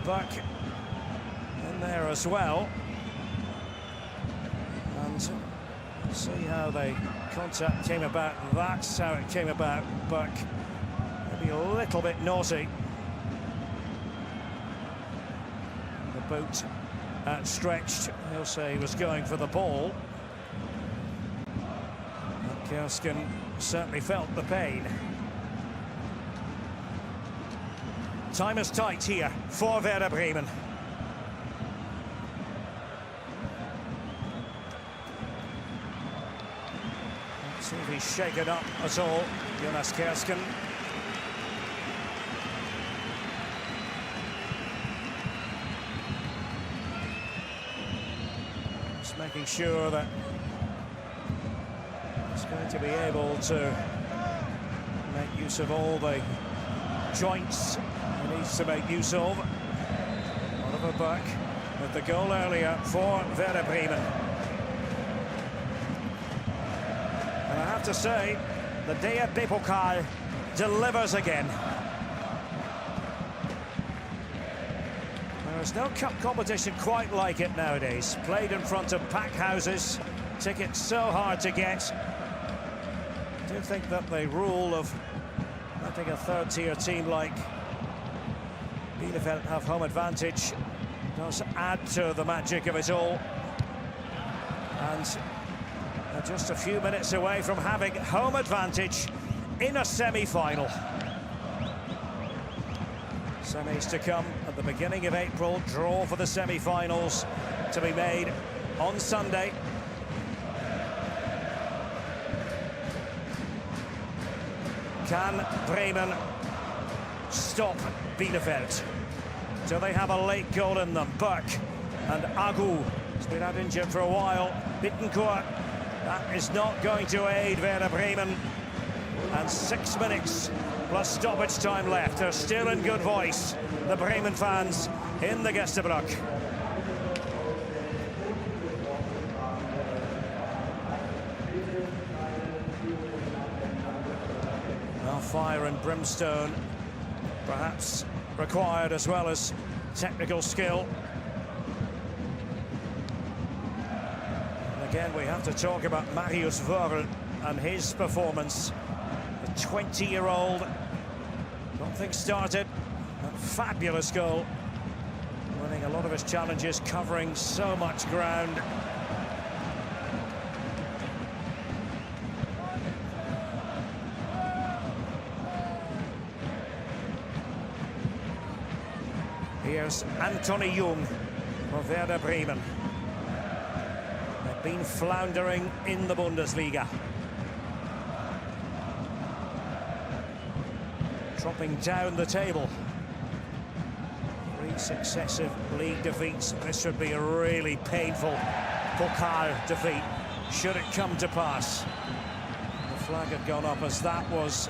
Buck in there as well. And see how the contact came about. That's how it came about. Buck maybe maybe a little bit naughty. The boot outstretched. He'll say he was going for the ball. Kersken certainly felt the pain. Time is tight here for Werder Bremen. Let's see if he's shaken up at all, Jonas Kersken. Just making sure that he's going to be able to make use of all the joints he needs to make use of. Oliver Burke with the goal earlier for Werder Bremen. And I have to say, the DFB Pokal delivers again. There's no cup competition quite like it nowadays. Played in front of packed houses, tickets so hard to get. I do think that the rule of letting a third-tier team like Bielefeld have home advantage does add to the magic of it all. And they're just a few minutes away from having home advantage in a semi-final. Semis to come at the beginning of April. Draw for the semi-finals to be made on Sunday. Can Bremen stop Bielefeld? Do they have a late goal in them? Burke and Agu has been out injured for a while. Bittencourt, that is not going to aid Werder Bremen. And 6 minutes plus stoppage time left. They're still in good voice, the Bremen fans in the Gästeblock. Now fire and brimstone perhaps required, as well as technical skill. And again, we have to talk about Marius Werder and his performance. The 20-year-old, don't think started, a fabulous goal. Winning a lot of his challenges, covering so much ground. Here's Anthony Jung for Werder Bremen. They've been floundering in the Bundesliga. Dropping down the table. 3 successive league defeats. This would be a really painful Pokal defeat, should it come to pass. The flag had gone up as that was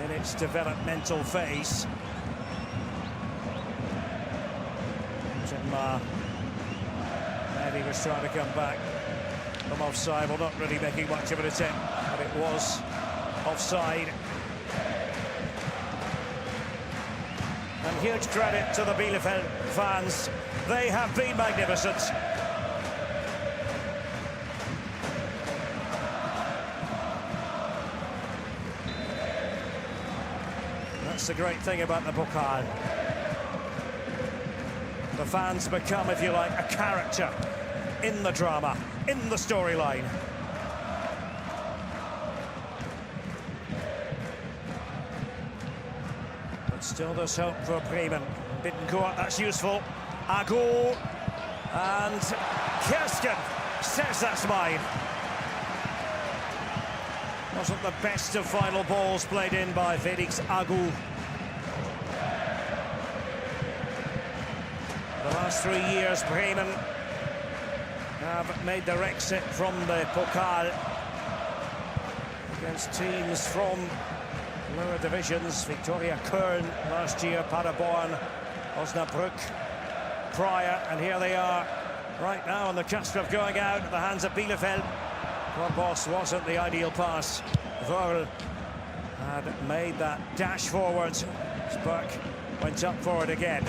in its developmental phase. Maybe was trying to come back from offside. Well, not really making much of an attempt, but it was offside. And huge credit to the Bielefeld fans. They have been magnificent. That's the great thing about the Pokal. The fans become, if you like, a character in the drama, in the storyline. But still there's hope for Bremen. Bittencourt, that's useful. Agu and Kersken says that's mine. Wasn't the best of final balls played in by Felix Agu. The last 3 years, Bremen have made their exit from the Pokal against teams from lower divisions. Victoria Köln last year, Paderborn, Osnabrück prior, and here they are right now on the cusp of going out at the hands of Bielefeld. Boss wasn't the ideal pass. Werder had made that dash forward. Burke went up for it again.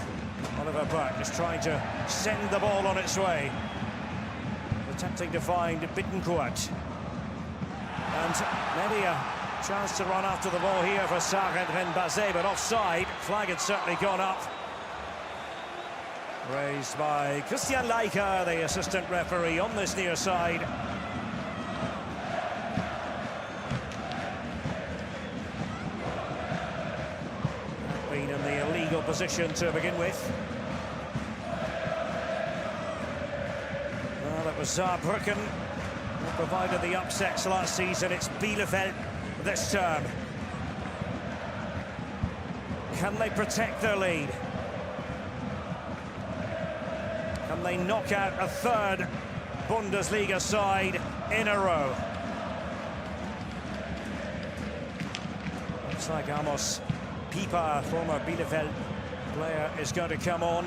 Oliver Burke is trying to send the ball on its way. Attempting to find Bittencourt. And maybe a Chance to run after the ball here for Sarren Bazet, but offside. Flag had certainly gone up. Raised by Christian Leica, the assistant referee on this near side. Been in the illegal position to begin with. Well, it was Saarbrücken who provided the upsets last season. It's Bielefeld this term. Can they protect their lead? Can they knock out a third Bundesliga side in a row? Looks like Amos Pieper, former Bielefeld player, is going to come on.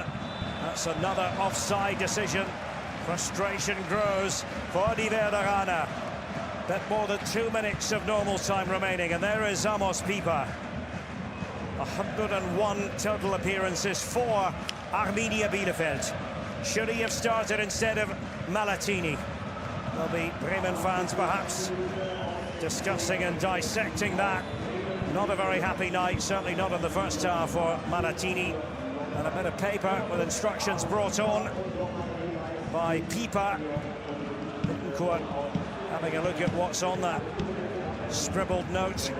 That's another offside decision. Frustration grows for die Werderaner. Bit more than 2 minutes of normal time remaining, and there is Amos Pieper. 101 total appearances for Arminia Bielefeld. Should he have started instead of Malatini? There'll be Bremen fans perhaps discussing and dissecting that. Not a very happy night, certainly not in the first half for Malatini. And a bit of paper with instructions brought on by Pieper. Court having a look at what's on that scribbled note.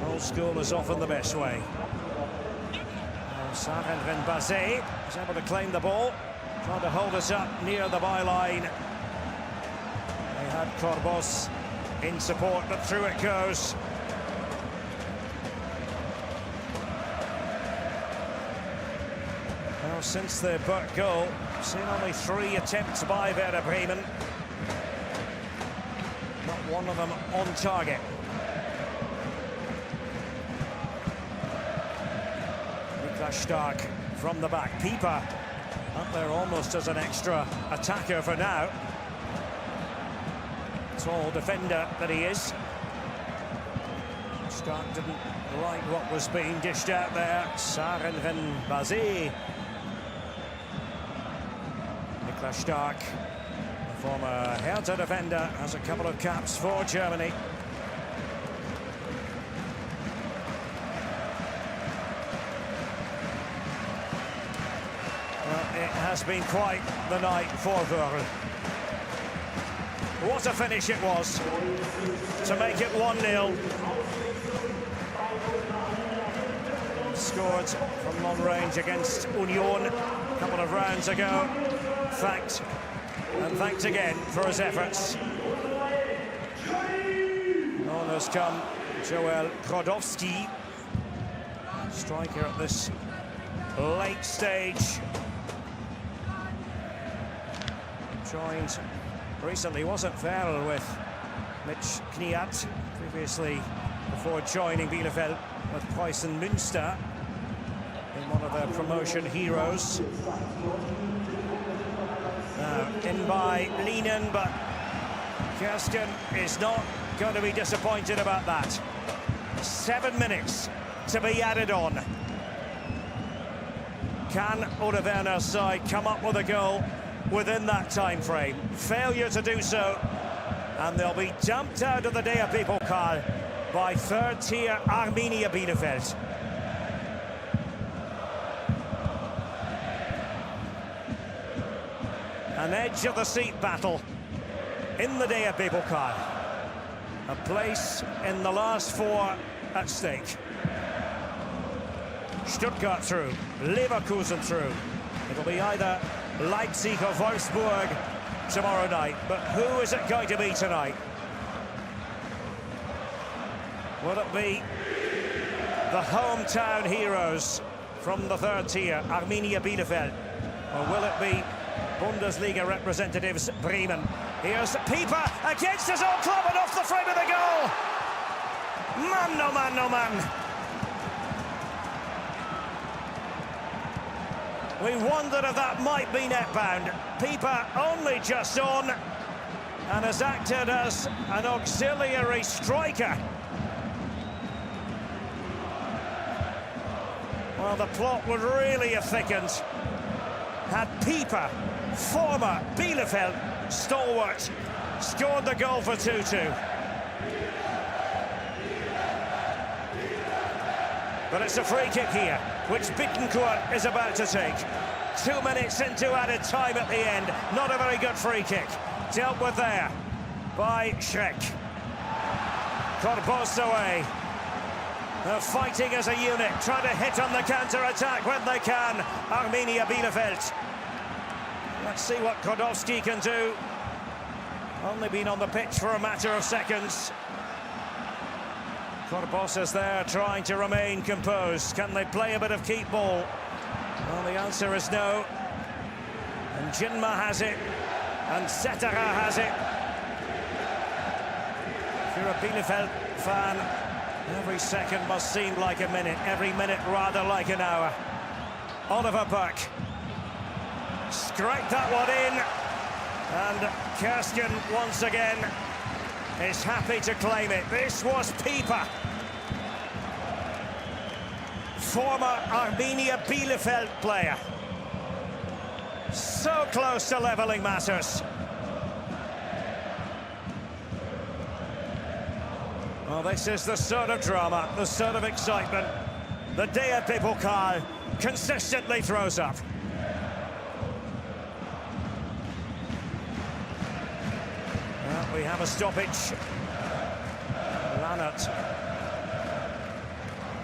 Old school is often the best way. Sarren Bazet is able to claim the ball, trying to hold us up near the byline. They had Corbos in support, but through it goes. Well, since the Burke goal, we've seen only 3 attempts by Werder Bremen. Not one of them on target. Stark from the back. Pieper up there almost as an extra attacker for now. Tall defender that he is. Stark didn't like what was being dished out there. Sarren Bazet. Niklas Stark, the former Hertha defender, has a couple of caps for Germany. It has been quite the night for Werder. What a finish it was to make it 1-0. Scored from long range against Union a couple of rounds ago. Thanked again for his efforts. On has come Joel Krodowski, striker at this late stage. Joined recently, wasn't Ferrell, with Mitch Kniat, previously before joining Bielefeld with Preußen Münster in one of their promotion heroes. Now in by Lienen, but Kersken is not going to be disappointed about that. 7 minutes to be added on. Can Ole Werner's side come up with a goal within that time frame? Failure to do so, and they'll be dumped out of the DFB Pokal by third-tier Arminia Bielefeld. An edge-of-the-seat battle in the DFB Pokal. A place in the last 4 at stake. Stuttgart through, Leverkusen through. It'll be either Leipzig or Wolfsburg tomorrow night, but who is it going to be tonight? Will it be the hometown heroes from the third tier, Arminia Bielefeld, or will it be Bundesliga representatives Bremen? Here's Pieper against his own club and off the frame of the goal. Man, no man, no man. We wondered if that might be net-bound. Pieper only just on and has acted as an auxiliary striker. Well, the plot would really have thickened had Pieper, former Bielefeld stalwart, scored the goal for 2-2. But it's a free kick here, which Bittencourt is about to take. 2 minutes into added time at the end. Not a very good free kick. Dealt with there by Schreck. Corbos away. They're fighting as a unit, trying to hit on the counter-attack when they can. Arminia Bielefeld. Let's see what Kodowski can do. Only been on the pitch for a matter of seconds. Corbos is there trying to remain composed. Can they play a bit of keep ball? Well, the answer is no. And Jinma has it. And Setara has it. If you're a Bielefeld fan, every second must seem like a minute. Every minute rather like an hour. Oliver Burke. Strike that one in. And Kersken once again is happy to claim it. This was Pieper. Former Arminia Bielefeld player. So close to levelling matters. Well, this is the sort of drama, the sort of excitement the DFB Pokal consistently throws up. Well, we have a stoppage. Lannert.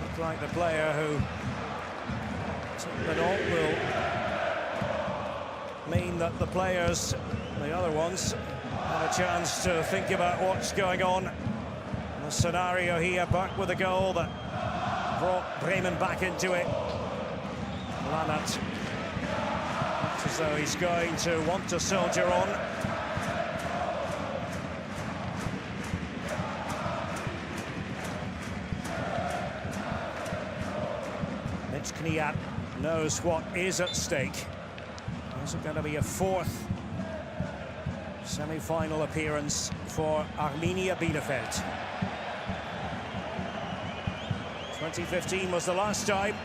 Looked like the player who took the knock will mean that the players, the other ones, have a chance to think about what's going on. The scenario here, Burke with a goal that brought Bremen back into it. Lannert. Looks as though he's going to want to soldier on. Kniat knows what is at stake. Is it going to be a fourth semi-final appearance for Arminia Bielefeld? 2015 was the last time.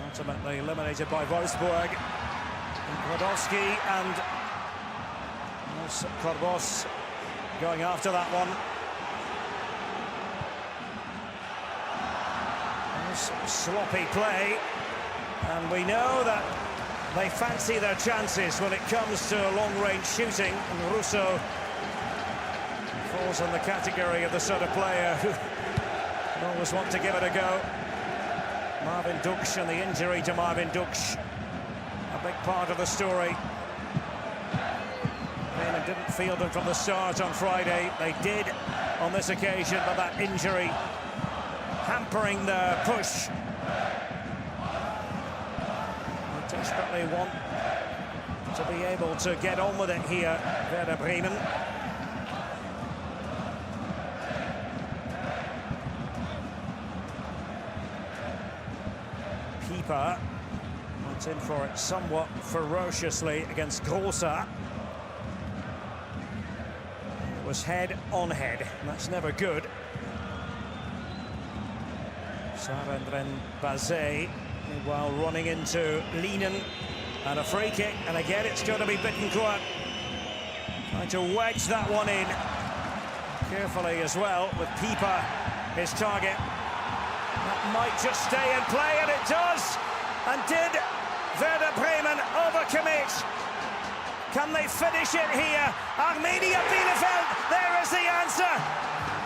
Ultimately eliminated by Wolfsburg. Kodowski and Corbos going after that one. Sloppy play, and we know that they fancy their chances when it comes to long-range shooting, and Russo falls in the category of the sort of player who always want to give it a go. Marvin Duksch and the injury to Marvin Duksch, a big part of the story. Bremen didn't field him from the start on Friday. They did on this occasion, but that injury hampering the push. They desperately want to be able to get on with it here, Werder Bremen. Pieper went in for it somewhat ferociously against Grosser. It was head on head, and that's never good. Sarandren Bazet, while running into Lienen, and a free kick, and again it's going to be Bittencourt trying to wedge that one in carefully as well, with Pieper his target. That might just stay in play, and it does. And did Werder Bremen overcommit? Can they finish it here? Arminia Bielefeld, there is the answer.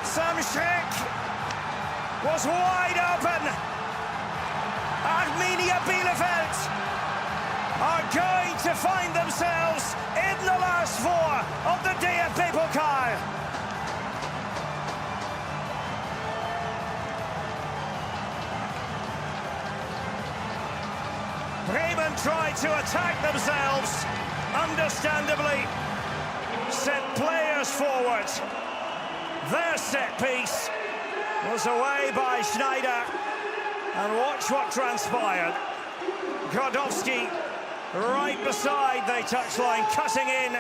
Sam Schreck was wide open. Arminia Bielefeld are going to find themselves in the last four of the DFB Pokal. Bremen tried to attack themselves, understandably, sent players forward. Their set piece was away by Schneider, and watch what transpired. Kodowski right beside the touchline, cutting in,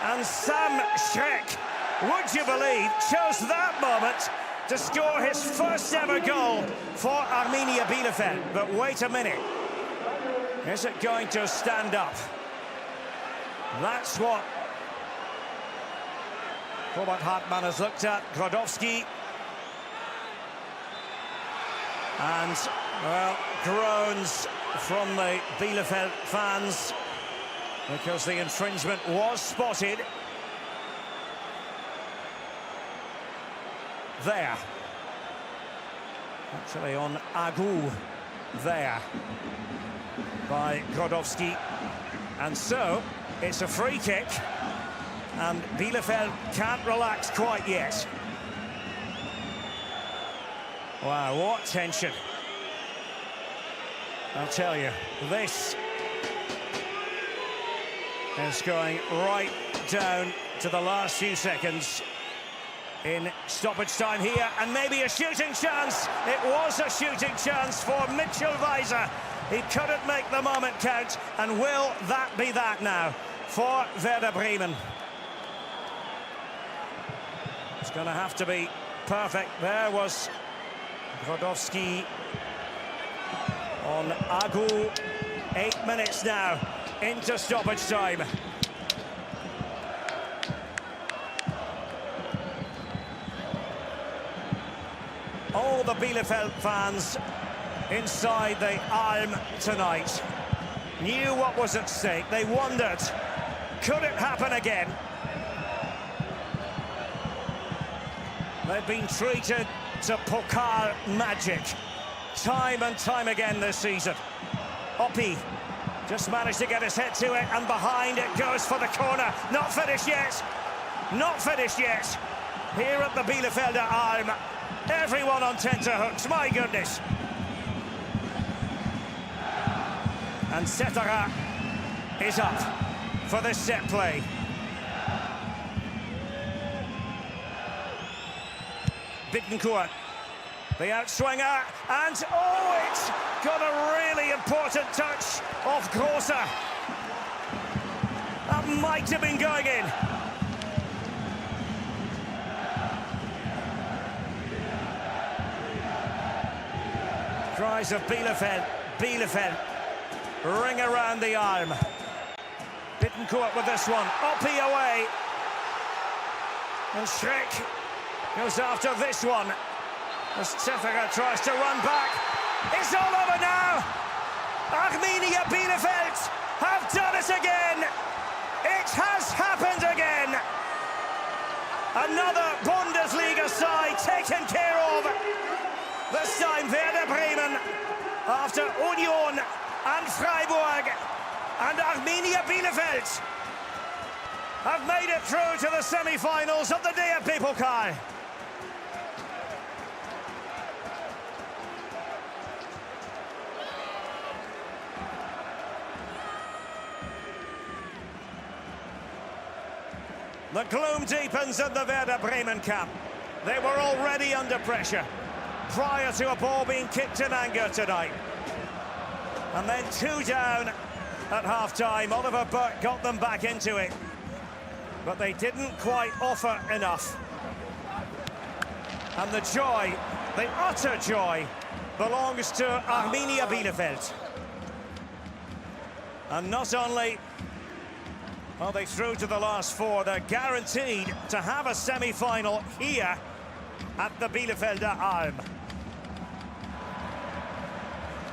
and Sam Schreck, would you believe, chose that moment to score his first ever goal for Arminia Bielefeld. But wait a minute, is it going to stand up? That's what Robert Hartmann has looked at Grodowski. And, well, groans from the Bielefeld fans because the infringement was spotted. There. Actually on Agu. There. By Grodowski. And so, it's a free kick. And Bielefeld can't relax quite yet. Wow, what tension. I'll tell you, this is going right down to the last few seconds in stoppage time here, and maybe a shooting chance. It was a shooting chance for Mitchell Weiser. He couldn't make the moment count, and will that be that now for Werder Bremen? It's going to have to be perfect. There was Grodowski on Agu. 8 minutes now into stoppage time. All the Bielefeld fans inside the Alm tonight knew what was at stake. They wondered, could it happen again? They've been treated to Pokal magic time and time again this season. Oppi just managed to get his head to it, and behind it goes for the corner. Not finished yet. Not finished yet. Here at the Bielefelder Alm, everyone on tenterhooks, my goodness. And Setara is up for this set play. Bittencourt, the outswinger, and oh, it's got a really important touch off Grosser. That might have been going in. Cries of Bielefeld ring around the arm. Bittencourt with this one, Oppi away. And Schreck goes after this one as Setara tries to run back. It's all over now. Arminia Bielefeld have done it again. It has happened again. Another Bundesliga side taken care of. This time Werder Bremen, after Union and Freiburg and Arminia Bielefeld, have made it through to the semi-finals of the DFB Pokal. The gloom deepens in the Werder Bremen camp. They were already under pressure prior to a ball being kicked in anger tonight. And then 2 down at half-time. Oliver Burke got them back into it, but they didn't quite offer enough. And the joy, the utter joy, belongs to Arminia Bielefeld. And not only are they through to the last 4, they're guaranteed to have a semi-final here at the Bielefelder Alm.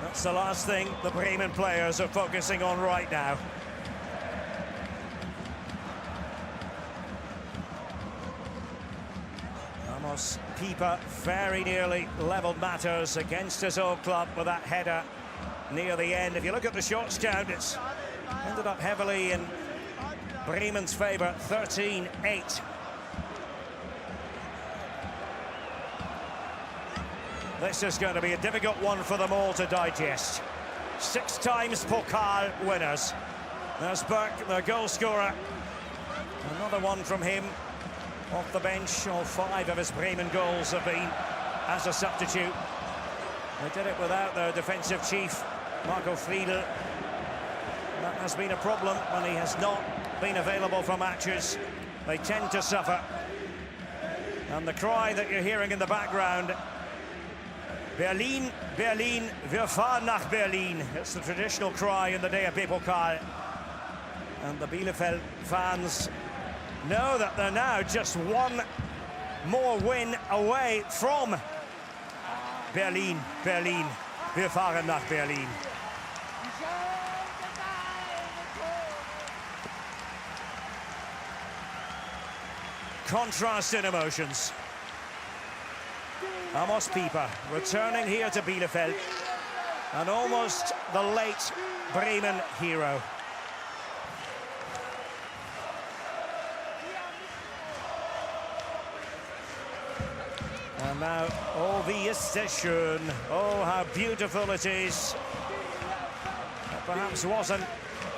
That's the last thing the Bremen players are focusing on right now. Amos Pieper very nearly levelled matters against his old club with that header near the end. If you look at the shots count, it's ended up heavily in Bremen's favour, 13-8. This is going to be a difficult one for them all to digest. 6 times Pokal winners. There's Burke, their goal scorer. Another one from him off the bench. All 5 of his Bremen goals have been as a substitute. They did it without their defensive chief, Marco Friedl. That has been a problem when he has not been available for matches. They tend to suffer. And the cry that you're hearing in the background, Berlin, Berlin, wir fahren nach Berlin. It's the traditional cry in the DFB Pokal. And the Bielefeld fans know that they're now just one more win away from Berlin. Wir fahren nach Berlin. Contrast in emotions. Amos Pieper returning here to Bielefeld, and almost the late Bremen hero. And now, oh, wie ist es schön. Oh, how beautiful it is. That perhaps wasn't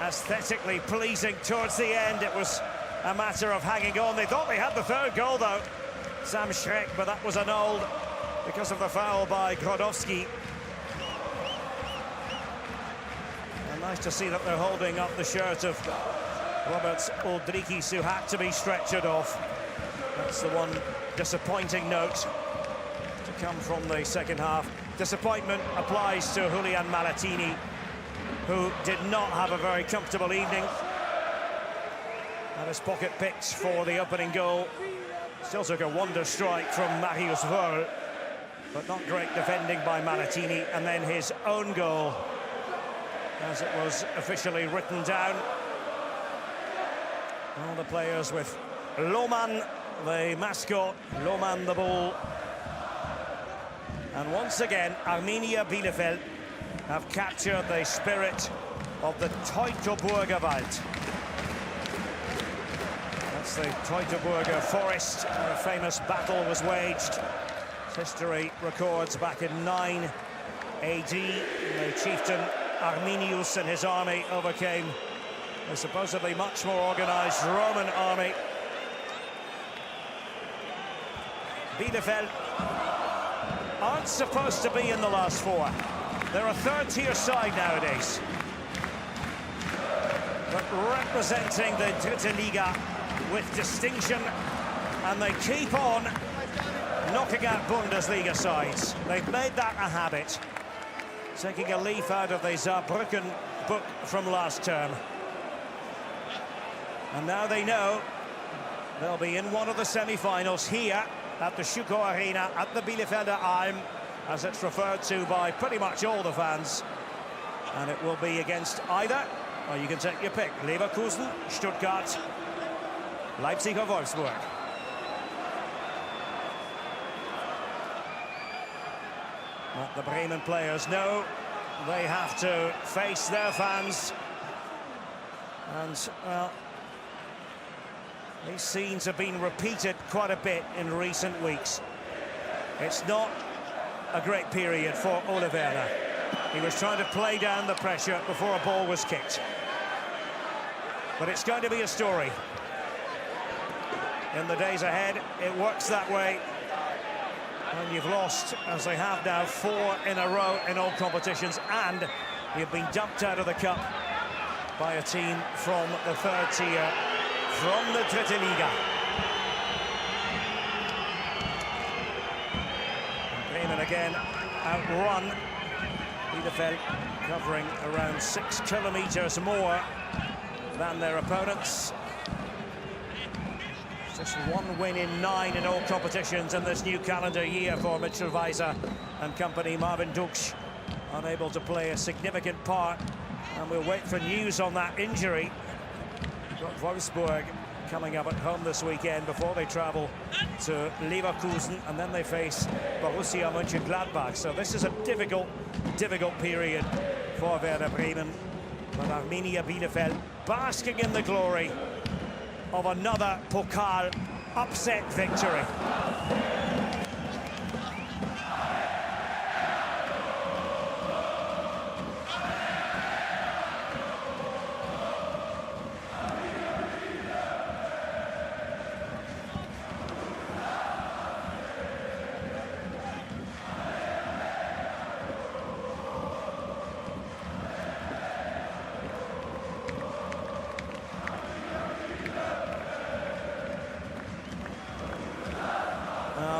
aesthetically pleasing towards the end. It was a matter of hanging on. They thought they had the third goal, though, Sam Schreck, but that was annulled because of the foul by Grodowski. And nice to see that they're holding up the shirt of Robert Uldrikis, who had to be stretchered off. That's the one disappointing note to come from the second half. Disappointment applies to Julian Malatini, who did not have a very comfortable evening. Had his pocket picked for the opening goal. Still took a wonder strike from Marius Wörl, but not great defending by Malatini. And then his own goal, as it was officially written down. All the players with Lohmann, the mascot, Lohmann the bull. And once again, Arminia Bielefeld have captured the spirit of the Teutoburger Wald. That's the Teutoburger forest, where a famous battle was waged. History records back in 9 AD, the chieftain Arminius and his army overcame a supposedly much more organized Roman army. Bielefeld aren't supposed to be in the last four. They're a third-tier side nowadays. But representing the Dritte Liga with distinction, and they keep on knocking out Bundesliga sides. They've made that a habit, taking a leaf out of the Saarbrücken book from last term. And now they know they'll be in one of the semi-finals here at the Schüco Arena at the Bielefelder Alm, as it's referred to by pretty much all the fans. And it will be against either, or you can take your pick, Leverkusen, Stuttgart, Leipzig or Wolfsburg. But the Bremen players know they have to face their fans. And, well, these scenes have been repeated quite a bit in recent weeks. It's not a great period for Ole Werner. He was trying to play down the pressure before a ball was kicked. But it's going to be a story. In the days ahead, it works that way. And you've lost, as they have now, 4 in a row in all competitions, and you've been dumped out of the cup by a team from the third tier, from the Dritte Liga. Bremen again outrun. Bielefeld covering around 6 kilometers more than their opponents. Just 1 win in 9 in all competitions in this new calendar year for Mitchell Weiser and company. Marvin Duksch unable to play a significant part, and we'll wait for news on that injury. We've got Wolfsburg coming up at home this weekend before they travel to Leverkusen, and then they face Borussia Mönchengladbach. So this is a difficult period for Werder Bremen. But Arminia Bielefeld basking in the glory of another Pokal upset victory.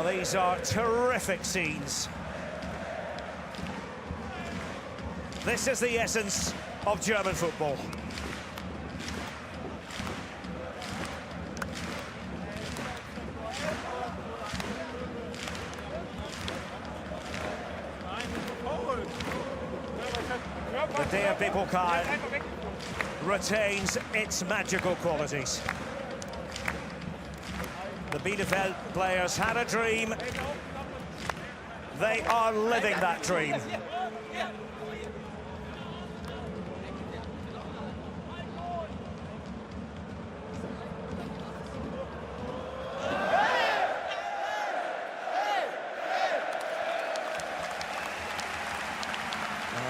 These are terrific scenes. This is the essence of German football. DFB Pokal retains its magical qualities. The Bielefeld players had a dream. They are living that dream.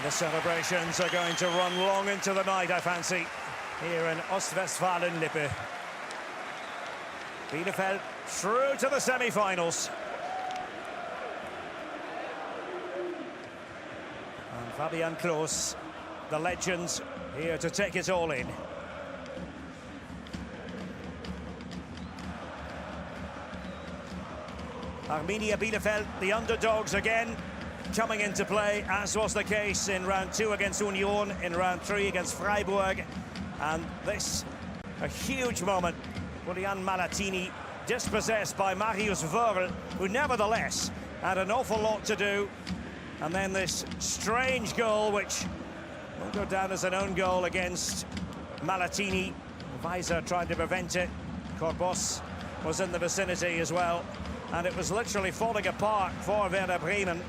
The celebrations are going to run long into the night, I fancy, here in Ostwestfalen-Lippe. Bielefeld through to the semi-finals. And Fabian Klos, the legends, here to take it all in. Arminia Bielefeld, the underdogs again, coming into play, as was the case in round 2 against Union, in round 3 against Freiburg. And this, a huge moment. Julian Malatini dispossessed by Marius Wörl, who nevertheless had an awful lot to do. And then this strange goal, which will go down as an own goal against Malatini. Weiser tried to prevent it. Corbos was in the vicinity as well. And it was literally falling apart for Werder Bremen.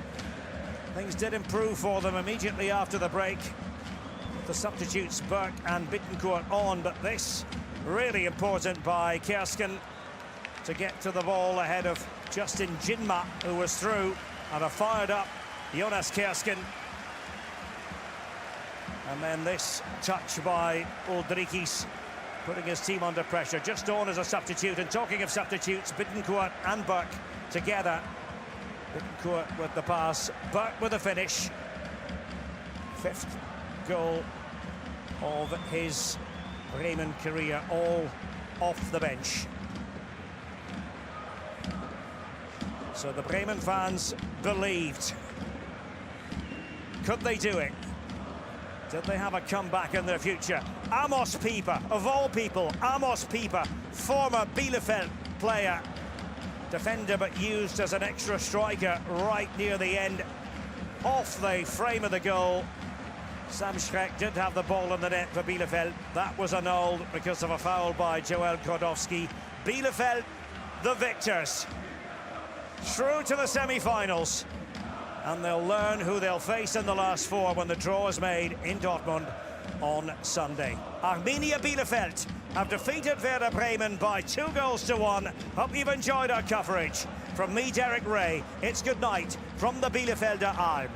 Things did improve for them immediately after the break. The substitutes Burke and Bittencourt on, but this really important by Kersken to get to the ball ahead of Justin Jinma, who was through, and a fired up Jonas Kersken. And then this touch by Uldrikis, putting his team under pressure. Just on as a substitute, and talking of substitutes, Bittencourt and Burke together. Bittencourt with the pass, Burke with the finish. 5th goal of his Bremen career, all off the bench. So the Bremen fans believed. Could they do it? Did they have a comeback in their future? Amos Pieper, of all people, Amos Pieper, former Bielefeld player, defender but used as an extra striker right near the end, off the frame of the goal. Sam Schreck did have the ball in the net for Bielefeld. That was annulled because of a foul by Joel Krodowski. Bielefeld, the victors, through to the semi-finals. And they'll learn who they'll face in the last 4 when the draw is made in Dortmund on Sunday. Arminia Bielefeld have defeated Werder Bremen by 2-1. Hope you've enjoyed our coverage. From me, Derek Ray, it's good night from the Bielefelder Alm.